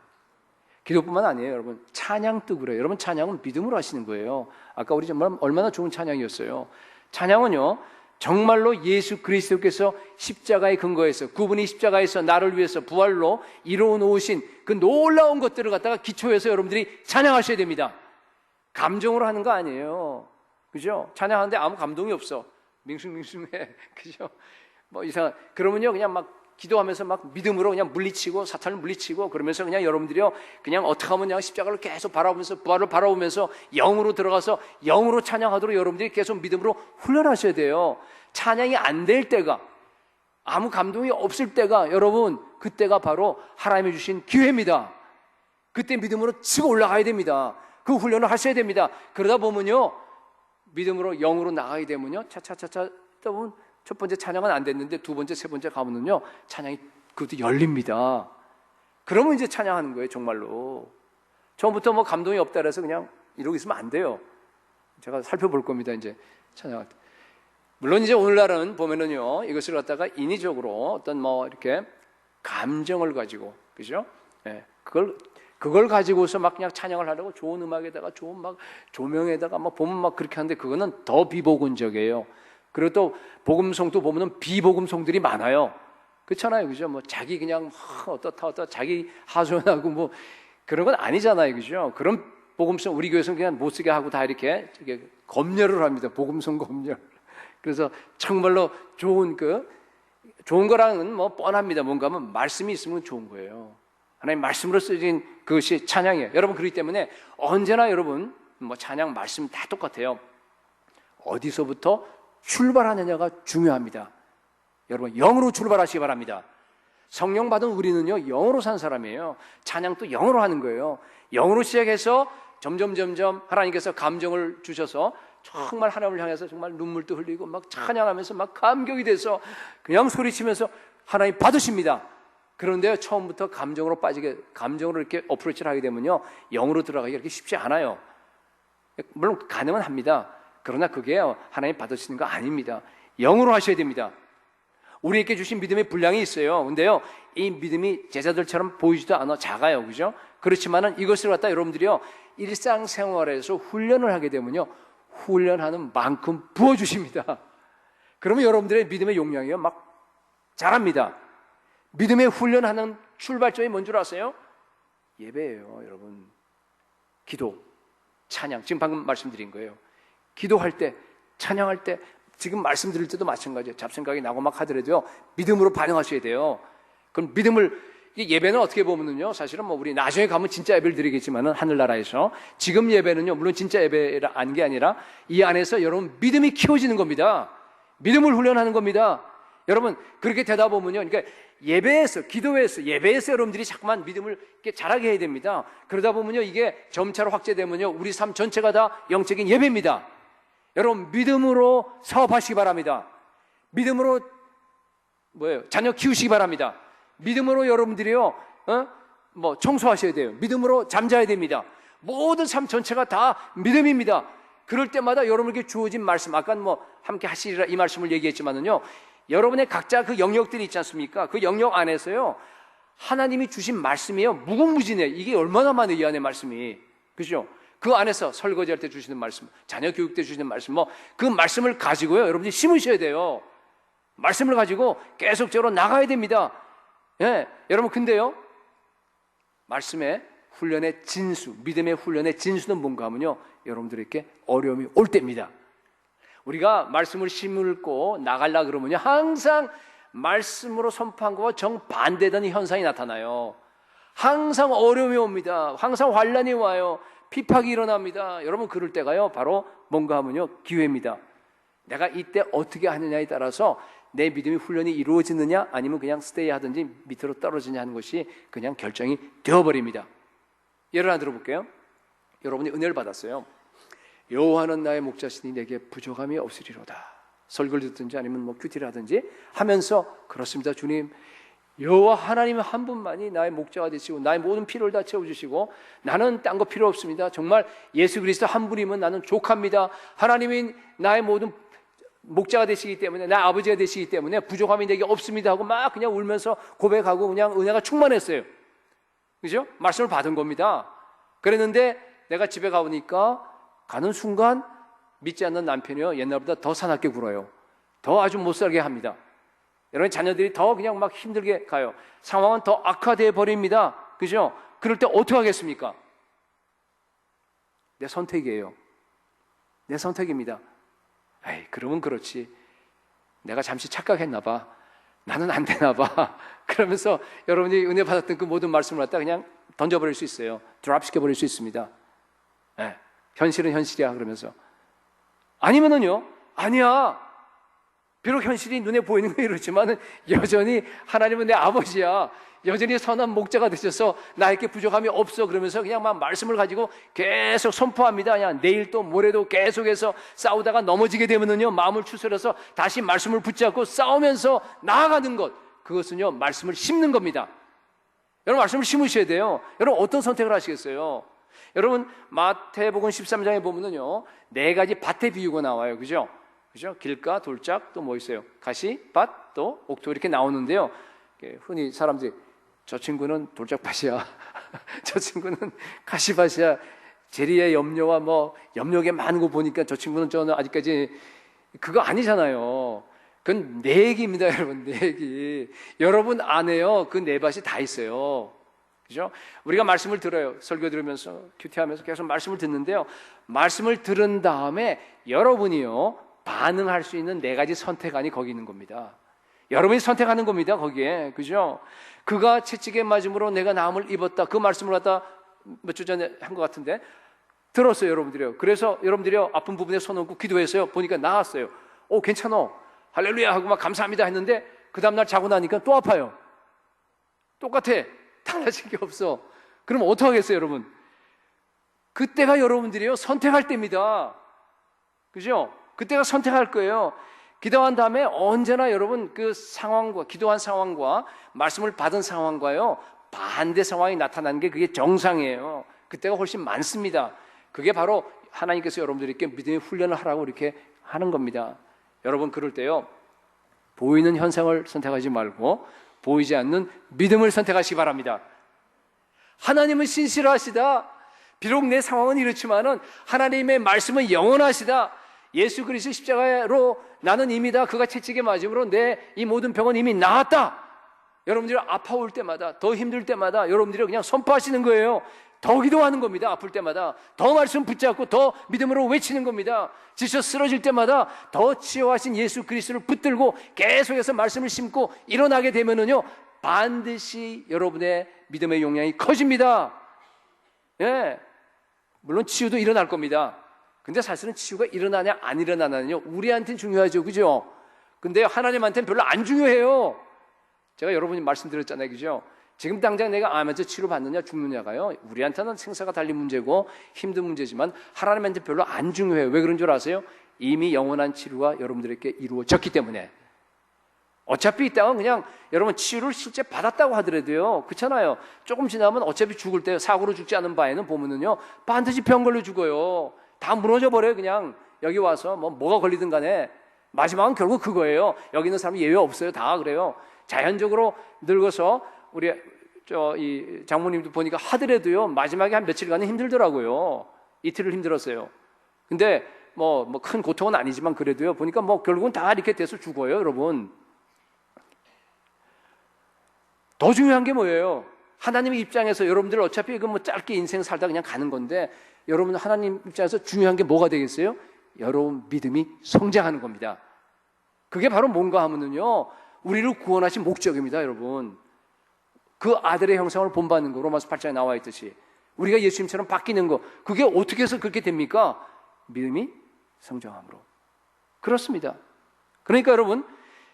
기도뿐만 아니에요, 여러분. 찬양도 그래요. 여러분, 찬양은 믿음으로 하시는 거예요. 아까 우리 정말 얼마나 좋은 찬양이었어요. 찬양은요, 정말로 예수 그리스도께서 십자가에 근거해서, 그분이 십자가에서 나를 위해서 부활로 이루어 놓으신 그 놀라운 것들을 갖다가 기초해서 여러분들이 찬양하셔야 됩니다. 감정으로 하는 거 아니에요. 그죠? 찬양하는데 아무 감동이 없어. 밍숭밍숭해. 그죠? 뭐 이상, 그러면요, 그냥 막 기도하면서 막 믿음으로 그냥 물리치고, 사탄을 물리치고, 그러면서 그냥 여러분들이요, 그냥 어떻게 하면 그냥 십자가를 계속 바라보면서, 부활을 바라보면서 영으로 들어가서 영으로 찬양하도록 여러분들이 계속 믿음으로 훈련하셔야 돼요. 찬양이 안 될 때가, 아무 감동이 없을 때가, 여러분, 그때가 바로 하나님이 주신 기회입니다. 그때 믿음으로 치고 올라가야 됩니다. 그 훈련을 하셔야 됩니다. 그러다 보면요, 믿음으로 영으로 나가게 되면요, 차차차차 하다 보면 첫 번째 찬양은 안 됐는데 두 번째, 세 번째 가면은요, 찬양이 그것도 열립니다. 그러면 이제 찬양하는 거예요, 정말로. 처음부터 뭐 감동이 없다 그래서 그냥 이러고 있으면 안 돼요. 제가 살펴볼 겁니다, 이제 찬양할 때. 물론 이제 오늘날은 보면은요, 이것을 갖다가 인위적으로 어떤 뭐 이렇게 감정을 가지고, 그죠? 예, 그걸 가지고서 막 그냥 찬양을 하려고 좋은 음악에다가 좋은 막 조명에다가 막 보면 막 그렇게 하는데 그거는 더 비복음적이에요. 그리고 또 복음송도 보면은 비복음송들이 많아요. 그렇잖아요, 그죠? 뭐 자기 그냥 어떻다 자기 하소연하고 뭐 그런 건 아니잖아요, 그죠? 그런 복음송 우리 교회에서는 그냥 못 쓰게 하고 다 이렇게 검열을 합니다. 복음송 검열. 그래서 정말로 좋은 거랑은 뭐 뻔합니다. 뭔가 하면 말씀이 있으면 좋은 거예요. 하나님 말씀으로 쓰여진 그것이 찬양이에요. 여러분, 그렇기 때문에 언제나 여러분 뭐 찬양 말씀 다 똑같아요. 어디서부터 출발하느냐가 중요합니다. 여러분, 영으로 출발하시기 바랍니다. 성령 받은 우리는요, 영으로 산 사람이에요. 찬양도 영으로 하는 거예요. 영으로 시작해서 점점 하나님께서 감정을 주셔서 정말 하나님을 향해서 정말 눈물도 흘리고 막 찬양하면서 막 감격이 돼서 그냥 소리치면서 하나님 받으십니다. 그런데 처음부터 감정으로 이렇게 어프로치를 하게 되면요, 영으로 들어가기가 그렇게 쉽지 않아요. 물론 가능은 합니다. 그러나 그게 하나님 받으시는 거 아닙니다. 영으로 하셔야 됩니다. 우리에게 주신 믿음의 분량이 있어요. 근데요, 이 믿음이 제자들처럼 보이지도 않아 작아요, 그죠? 그렇지만은 이것을 갖다 여러분들이요, 일상생활에서 훈련을 하게 되면요, 훈련하는 만큼 부어주십니다. 그러면 여러분들의 믿음의 용량이요, 막 자랍니다. 믿음의 훈련하는 출발점이 뭔 줄 아세요? 예배예요, 여러분. 기도, 찬양. 지금 방금 말씀드린 거예요. 기도할 때, 찬양할 때, 지금 말씀드릴 때도 마찬가지예요. 잡생각이 나고 막 하더라도요, 믿음으로 반응하셔야 돼요. 그럼 예배는 어떻게 보면요, 사실은 뭐 우리 나중에 가면 진짜 예배를 드리겠지만은 하늘나라에서 지금 예배는요, 물론 진짜 예배라 안 게 아니라 이 안에서 여러분 믿음이 키워지는 겁니다. 믿음을 훈련하는 겁니다. 여러분, 그렇게 되다 보면요, 그러니까 예배에서, 기도에서, 예배에서 여러분들이 자꾸만 믿음을 이렇게 자라게 해야 됩니다. 그러다 보면요, 이게 점차로 확대되면요, 우리 삶 전체가 다 영적인 예배입니다. 여러분, 믿음으로 사업하시기 바랍니다. 믿음으로 자녀 키우시기 바랍니다. 믿음으로 여러분들이요, 청소하셔야 돼요. 믿음으로 잠자야 됩니다. 모든 삶 전체가 다 믿음입니다. 그럴 때마다 여러분에게 주어진 말씀, 아까 함께 하시리라 이 말씀을 얘기했지만은요, 여러분의 각자 그 영역들이 있지 않습니까? 그 영역 안에서요, 하나님이 주신 말씀이요, 무궁무진해요. 이게 얼마나 많아요, 이 안에 말씀이. 그죠? 그 안에서 설거지할 때 주시는 말씀, 자녀 교육 때 주시는 말씀, 그 말씀을 가지고요, 여러분들이 심으셔야 돼요. 말씀을 가지고 계속적으로 나가야 됩니다. 예, 여러분, 근데요, 말씀의 훈련의 진수, 믿음의 훈련의 진수는 뭔가 하면요, 여러분들에게 어려움이 올 때입니다. 우리가 말씀을 심을고 나가려 그러면요, 항상 말씀으로 선포한 것과 정반대되는 현상이 나타나요. 항상 어려움이 옵니다. 항상 환난이 와요. 피팍이 일어납니다. 여러분, 그럴 때가요, 바로 뭔가 하면요, 기회입니다. 내가 이때 어떻게 하느냐에 따라서 내 믿음의 훈련이 이루어지느냐 아니면 그냥 스테이 하든지 밑으로 떨어지냐 하는 것이 그냥 결정이 되어버립니다. 예를 하나 들어볼게요. 여러분이 은혜를 받았어요. 여호와는 나의 목자시니 내게 부족함이 없으리로다. 설교를 듣든지 아니면 큐티를 하든지 하면서, 그렇습니다, 주님, 여호와 하나님 한 분만이 나의 목자가 되시고 나의 모든 필요를 다 채워주시고 나는 딴 거 필요 없습니다. 정말 예수 그리스도 한 분이면 나는 족합니다. 하나님이 나의 모든 목자가 되시기 때문에, 나 아버지가 되시기 때문에 부족함이 내게 없습니다 하고 막 그냥 울면서 고백하고 그냥 은혜가 충만했어요. 그죠? 말씀을 받은 겁니다. 그랬는데 내가 집에 가보니까 가는 순간 믿지 않는 남편이요, 옛날보다 더 사납게 굴어요. 더 아주 못 살게 합니다. 여러분, 자녀들이 더 그냥 막 힘들게 가요. 상황은 더 악화되어 버립니다. 그죠? 그럴 때 어떻게 하겠습니까? 내 선택이에요. 내 선택입니다. 에이, 그러면 그렇지. 내가 잠시 착각했나 봐. 나는 안 되나 봐. 그러면서 여러분이 은혜 받았던 그 모든 말씀을 갖다 그냥 던져버릴 수 있어요. 드랍시켜버릴 수 있습니다. 네. 현실은 현실이야 그러면서. 아니면은요, 아니야, 비록 현실이 눈에 보이는 건 이렇지만 여전히 하나님은 내 아버지야, 여전히 선한 목자가 되셔서 나에게 부족함이 없어, 그러면서 그냥 막 말씀을 가지고 계속 선포합니다. 그냥 내일 또 모레도 계속해서 싸우다가 넘어지게 되면은요, 마음을 추스려서 다시 말씀을 붙잡고 싸우면서 나아가는 것, 그것은요 말씀을 심는 겁니다. 여러분, 말씀을 심으셔야 돼요. 여러분, 어떤 선택을 하시겠어요? 여러분, 마태복음 13장에 보면은요, 4가지 밭의 비유가 나와요. 그죠? 그죠? 길가, 돌짝, 또 뭐 있어요? 가시, 밭, 또 옥토, 이렇게 나오는데요. 흔히 사람들이 저 친구는 돌짝밭이야. 저 친구는 가시밭이야. 재리의 염려와 뭐 염려가 많은 거 보니까 저 친구는 저는 아직까지, 그거 아니잖아요. 그건 내 얘기입니다, 여러분. 내 얘기. 여러분 안에요, 그 네 밭이 다 있어요. 그죠? 우리가 말씀을 들어요. 설교 들으면서, 큐티하면서 계속 말씀을 듣는데요. 말씀을 들은 다음에 여러분이요, 반응할 수 있는 4가지 선택안이 거기 있는 겁니다. 여러분이 선택하는 겁니다, 거기에. 그죠? 그가 채찍에 맞음으로 내가 나음을 입었다. 그 말씀을 갖다 몇 주 전에 한 것 같은데 들었어요, 여러분들이요. 그래서 여러분들이요, 아픈 부분에 손 얹고 기도했어요. 보니까 나았어요. 오, 괜찮아, 할렐루야 하고 막 감사합니다 했는데 그 다음날 자고 나니까 또 아파요. 똑같아. 달라진 게 없어. 그럼 어떡하겠어요, 여러분? 그때가 여러분들이요, 선택할 때입니다. 그죠? 그때가 선택할 거예요. 기도한 다음에 언제나 여러분, 그 상황과, 기도한 상황과 말씀을 받은 상황과요, 반대 상황이 나타나는 게 그게 정상이에요. 그때가 훨씬 많습니다. 그게 바로 하나님께서 여러분들에게 믿음의 훈련을 하라고 이렇게 하는 겁니다. 여러분, 그럴 때요, 보이는 현상을 선택하지 말고 보이지 않는 믿음을 선택하시기 바랍니다. 하나님은 신실하시다. 비록 내 상황은 이렇지만은 하나님의 말씀은 영원하시다. 예수 그리스도 십자가로 나는 이미 다 그가 채찍에 맞음으로 내 이 모든 병은 이미 나았다. 여러분들이 아파올 때마다, 더 힘들 때마다 여러분들이 그냥 선포하시는 거예요. 더 기도하는 겁니다. 아플 때마다 더 말씀 붙잡고 더 믿음으로 외치는 겁니다. 지쳐 쓰러질 때마다 더 치유하신 예수 그리스도를 붙들고 계속해서 말씀을 심고 일어나게 되면은요, 반드시 여러분의 믿음의 용량이 커집니다. 예, 물론 치유도 일어날 겁니다. 근데 사실은 치유가 일어나냐 안 일어나냐는요, 우리한테는 중요하죠. 그죠? 근데 하나님한테는 별로 안 중요해요. 제가 여러분이 말씀드렸잖아요. 그죠? 지금 당장 내가 암에서 치료받느냐 죽느냐가요, 우리한테는 생사가 달린 문제고 힘든 문제지만 하나님한테 별로 안 중요해요. 왜 그런 줄 아세요? 이미 영원한 치료가 여러분들에게 이루어졌기 때문에. 어차피 이 땅은 그냥 여러분 치유를 실제 받았다고 하더라도요, 그렇잖아요. 조금 지나면 어차피 죽을 때 사고로 죽지 않은 바에는 보면은요, 반드시 병 걸려 죽어요. 다 무너져 버려요. 그냥 여기 와서 뭐가 걸리든 간에 마지막은 결국 그거예요. 여기 있는 사람이 예외 없어요. 다 그래요. 자연적으로 늙어서 우리 이 장모님도 보니까 하더라도요, 마지막에 한 며칠간은 힘들더라고요. 이틀을 힘들었어요. 근데 뭐 큰 고통은 아니지만 그래도요, 보니까 뭐 결국은 다 이렇게 돼서 죽어요, 여러분. 더 중요한 게 뭐예요? 하나님의 입장에서 여러분들 어차피 그 뭐 짧게 인생 살다 그냥 가는 건데, 여러분 하나님 입장에서 중요한 게 뭐가 되겠어요? 여러분 믿음이 성장하는 겁니다. 그게 바로 뭔가 하면은요, 우리를 구원하신 목적입니다, 여러분. 그 아들의 형상을 본받는 거, 로마서 8장에 나와 있듯이 우리가 예수님처럼 바뀌는 거, 그게 어떻게 해서 그렇게 됩니까? 믿음이 성장함으로. 그렇습니다. 그러니까 여러분,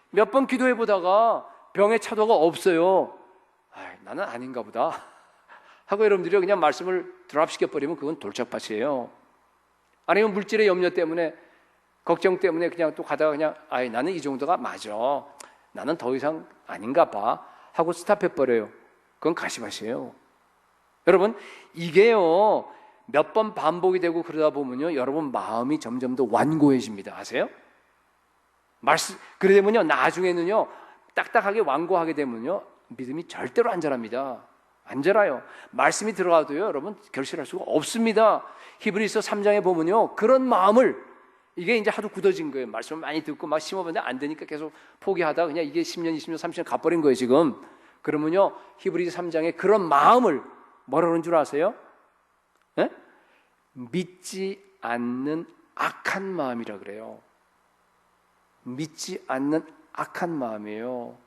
몇 번 기도해 보다가 병의 차도가 없어요. 나는 아닌가 보다 하고 여러분들이 그냥 말씀을 드랍시켜버리면 그건 돌짝밭이에요. 아니면 물질의 염려 때문에, 걱정 때문에 그냥 또 가다가 그냥 나는 이 정도가 맞아, 나는 더 이상 아닌가 봐 하고 스탑해버려요. 그건 가시밭이에요. 여러분, 이게요, 몇 번 반복이 되고 그러다 보면요, 여러분 마음이 점점 더 완고해집니다. 아세요? 그래 되면요, 나중에는요, 딱딱하게 완고하게 되면요, 믿음이 절대로 안 자랍니다. 안 자라요. 말씀이 들어가도요, 여러분, 결실할 수가 없습니다. 히브리서 3장에 보면요, 그런 마음을, 이게 이제 하도 굳어진 거예요. 말씀을 많이 듣고 막 심어봤는데 안 되니까 계속 포기하다 그냥 이게 10년, 20년, 30년 가버린 거예요, 지금. 그러면요, 히브리서 3장에 그런 마음을 뭐라 그러는 줄 아세요? 네? 믿지 않는 악한 마음이라 그래요. 믿지 않는 악한 마음이에요.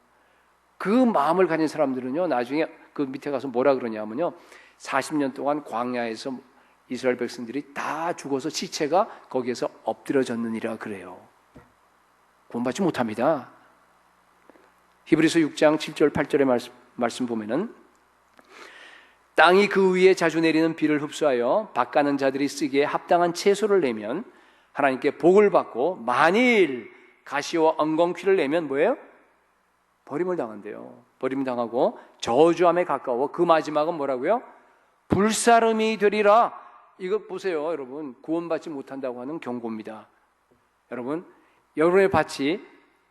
그 마음을 가진 사람들은요, 나중에 그 밑에 가서 뭐라 그러냐면요, 40년 동안 광야에서 이스라엘 백성들이 다 죽어서 시체가 거기에서 엎드려졌느니라 그래요. 구원받지 못합니다. 히브리서 6장 7절 8절의 말씀 보면은, 땅이 그 위에 자주 내리는 비를 흡수하여 밭 가는 자들이 쓰기에 합당한 채소를 내면 하나님께 복을 받고, 만일 가시와 엉겅퀴를 내면 뭐예요? 버림을 당한대요. 버림을 당하고 저주함에 가까워 그 마지막은 뭐라고요? 불사름이 되리라. 이거 보세요, 여러분. 구원받지 못한다고 하는 경고입니다. 여러분, 여러분의 밭이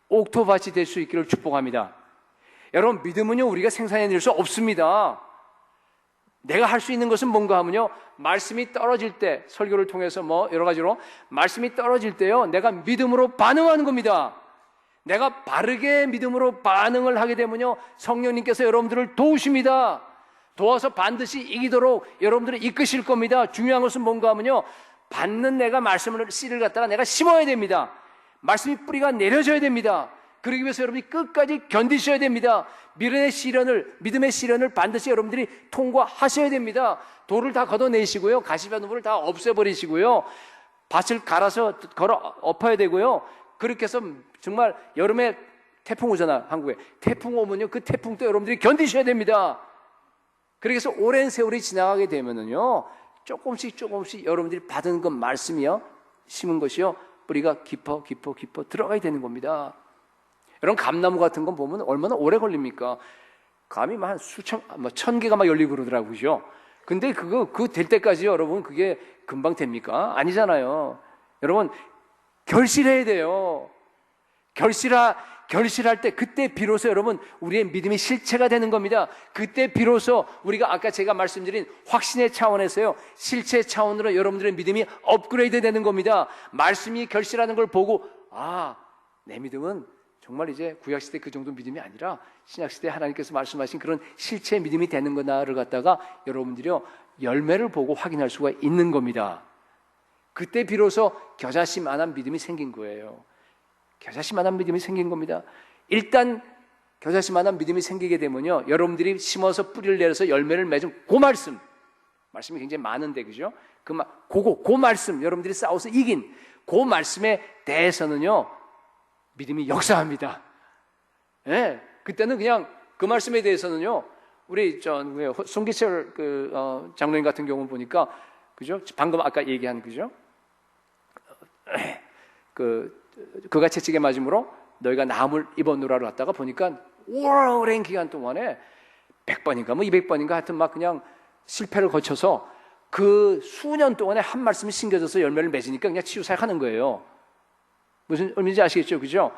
옥토밭이 될 수 있기를 축복합니다. 여러분, 믿음은요, 우리가 생산해낼 수 없습니다. 내가 할 수 있는 것은 뭔가 하면요, 말씀이 떨어질 때, 설교를 통해서 뭐 여러 가지로 말씀이 떨어질 때요, 내가 믿음으로 반응하는 겁니다. 내가 바르게 믿음으로 반응을 하게 되면요, 성령님께서 여러분들을 도우십니다. 도와서 반드시 이기도록 여러분들을 이끄실 겁니다. 중요한 것은 뭔가 하면요, 받는 내가 말씀을 씨를 갖다가 내가 심어야 됩니다. 말씀이 뿌리가 내려져야 됩니다. 그러기 위해서 여러분이 끝까지 견디셔야 됩니다. 믿음의 시련을 반드시 여러분들이 통과하셔야 됩니다. 돌을 다 걷어내시고요, 가시밭나무를 다 없애버리시고요, 밭을 갈아서 걸어 엎어야 되고요. 그렇게 해서 정말 여름에 태풍 오잖아, 한국에. 태풍 오면요, 그 태풍도 여러분들이 견디셔야 됩니다. 그래서 오랜 세월이 지나가게 되면은요, 조금씩 여러분들이 받은 그 말씀이요, 심은 것이요, 뿌리가 깊어 들어가야 되는 겁니다. 여러분, 감나무 같은 건 보면 얼마나 오래 걸립니까? 감이 막 수천, 천 개가 막 열리고 그러더라고요. 근데 그거 될 때까지 여러분, 그게 금방 됩니까? 아니잖아요. 여러분, 결실해야 돼요. 결실할 때, 그때 비로소 여러분, 우리의 믿음이 실체가 되는 겁니다. 그때 비로소 우리가 아까 제가 말씀드린 확신의 차원에서요, 실체 차원으로 여러분들의 믿음이 업그레이드 되는 겁니다. 말씀이 결실하는 걸 보고, 아, 내 믿음은 정말 이제 구약시대 그 정도 믿음이 아니라 신약시대 하나님께서 말씀하신 그런 실체의 믿음이 되는 거나를 갖다가 여러분들이요, 열매를 보고 확인할 수가 있는 겁니다. 그때 비로소 겨자씨만한 믿음이 생긴 거예요. 겨자씨만한 믿음이 생긴 겁니다. 일단 겨자씨만한 믿음이 생기게 되면요, 여러분들이 심어서 뿌리를 내려서 열매를 맺은 그 말씀이 굉장히 많은데, 그죠? 그 말씀, 여러분들이 싸워서 이긴 그 말씀에 대해서는요, 믿음이 역사합니다. 예, 그때는 그냥 그 말씀에 대해서는요, 우리 송기철 장로님 같은 경우 보니까, 그죠? 방금 아까 얘기한, 그죠? 그가 채찍에 맞음으로 너희가 나무를 입었노라로 갔다가 보니까 오랜 기간 동안에 100번인가 200번인가 하여튼 막 그냥 실패를 거쳐서 그 수년 동안에 한 말씀이 심겨져서 열매를 맺으니까 그냥 치유사역하는 거예요. 무슨 의미인지 아시겠죠? 그죠?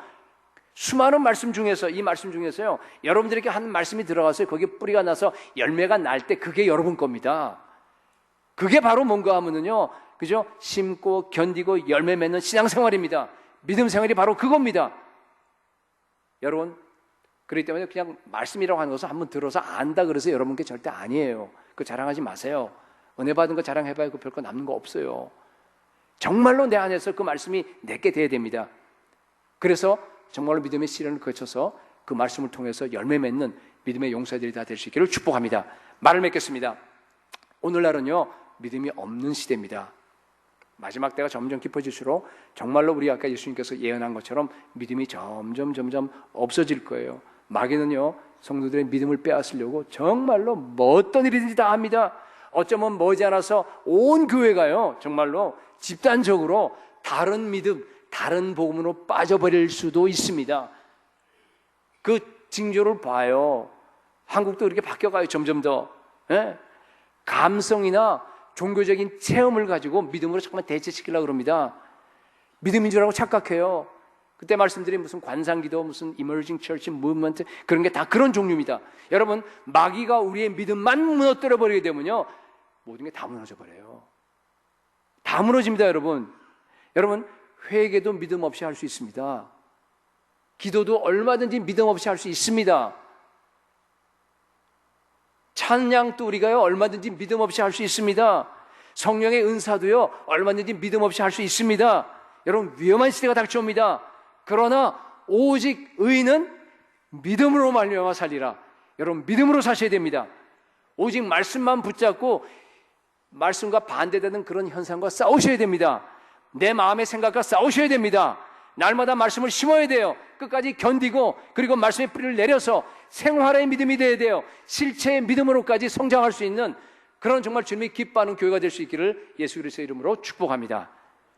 수많은 말씀 중에서, 이 말씀 중에서요, 여러분들에게 한 말씀이 들어가서 거기에 뿌리가 나서 열매가 날 때 그게 여러분 겁니다. 그게 바로 뭔가 하면은요, 그죠? 심고 견디고 열매 맺는 신앙생활입니다. 믿음 생활이 바로 그겁니다. 여러분, 그렇기 때문에 그냥 말씀이라고 하는 것은 한번 들어서 안다 그래서 여러분께 절대 아니에요. 그거 자랑하지 마세요. 은혜 받은 거 자랑해봐야 그 별거 남는 거 없어요. 정말로 내 안에서 그 말씀이 내게 돼야 됩니다. 그래서 정말로 믿음의 시련을 거쳐서 그 말씀을 통해서 열매 맺는 믿음의 용사들이 다 될 수 있기를 축복합니다. 말을 맺겠습니다. 오늘날은요, 믿음이 없는 시대입니다. 마지막 때가 점점 깊어질수록 정말로 우리 아까 예수님께서 예언한 것처럼 믿음이 점점 없어질 거예요. 마귀는요, 성도들의 믿음을 빼앗으려고 정말로 뭐 어떤 일이든지 다 합니다. 어쩌면 머지않아서 온 교회가요, 정말로 집단적으로 다른 믿음, 다른 복음으로 빠져버릴 수도 있습니다. 그 징조를 봐요. 한국도 그렇게 바뀌어가요, 점점 더. 예? 감성이나 종교적인 체험을 가지고 믿음으로 잠깐만 대체시키려고 그럽니다. 믿음인 줄 알고 착각해요. 그때 말씀드린 무슨 관상기도, 무슨 이머징 처치 무브먼트, 그런 게 다 그런 종류입니다. 여러분, 마귀가 우리의 믿음만 무너뜨려 버리게 되면요, 모든 게 다 무너져 버려요. 다 무너집니다, 여러분. 여러분, 회개도 믿음 없이 할 수 있습니다. 기도도 얼마든지 믿음 없이 할 수 있습니다. 찬양도 우리가요, 얼마든지 믿음 없이 할 수 있습니다. 성령의 은사도요, 얼마든지 믿음 없이 할 수 있습니다. 여러분, 위험한 시대가 닥쳐옵니다. 그러나 오직 의인은 믿음으로 말미암아 살리라. 여러분, 믿음으로 사셔야 됩니다. 오직 말씀만 붙잡고 말씀과 반대되는 그런 현상과 싸우셔야 됩니다. 내 마음의 생각과 싸우셔야 됩니다. 날마다 말씀을 심어야 돼요. 끝까지 견디고, 그리고 말씀의 뿌리를 내려서 생활의 믿음이 되어야 돼요. 실체의 믿음으로까지 성장할 수 있는 그런 정말 주님이 기뻐하는 교회가 될 수 있기를 예수 그리스도의 이름으로 축복합니다.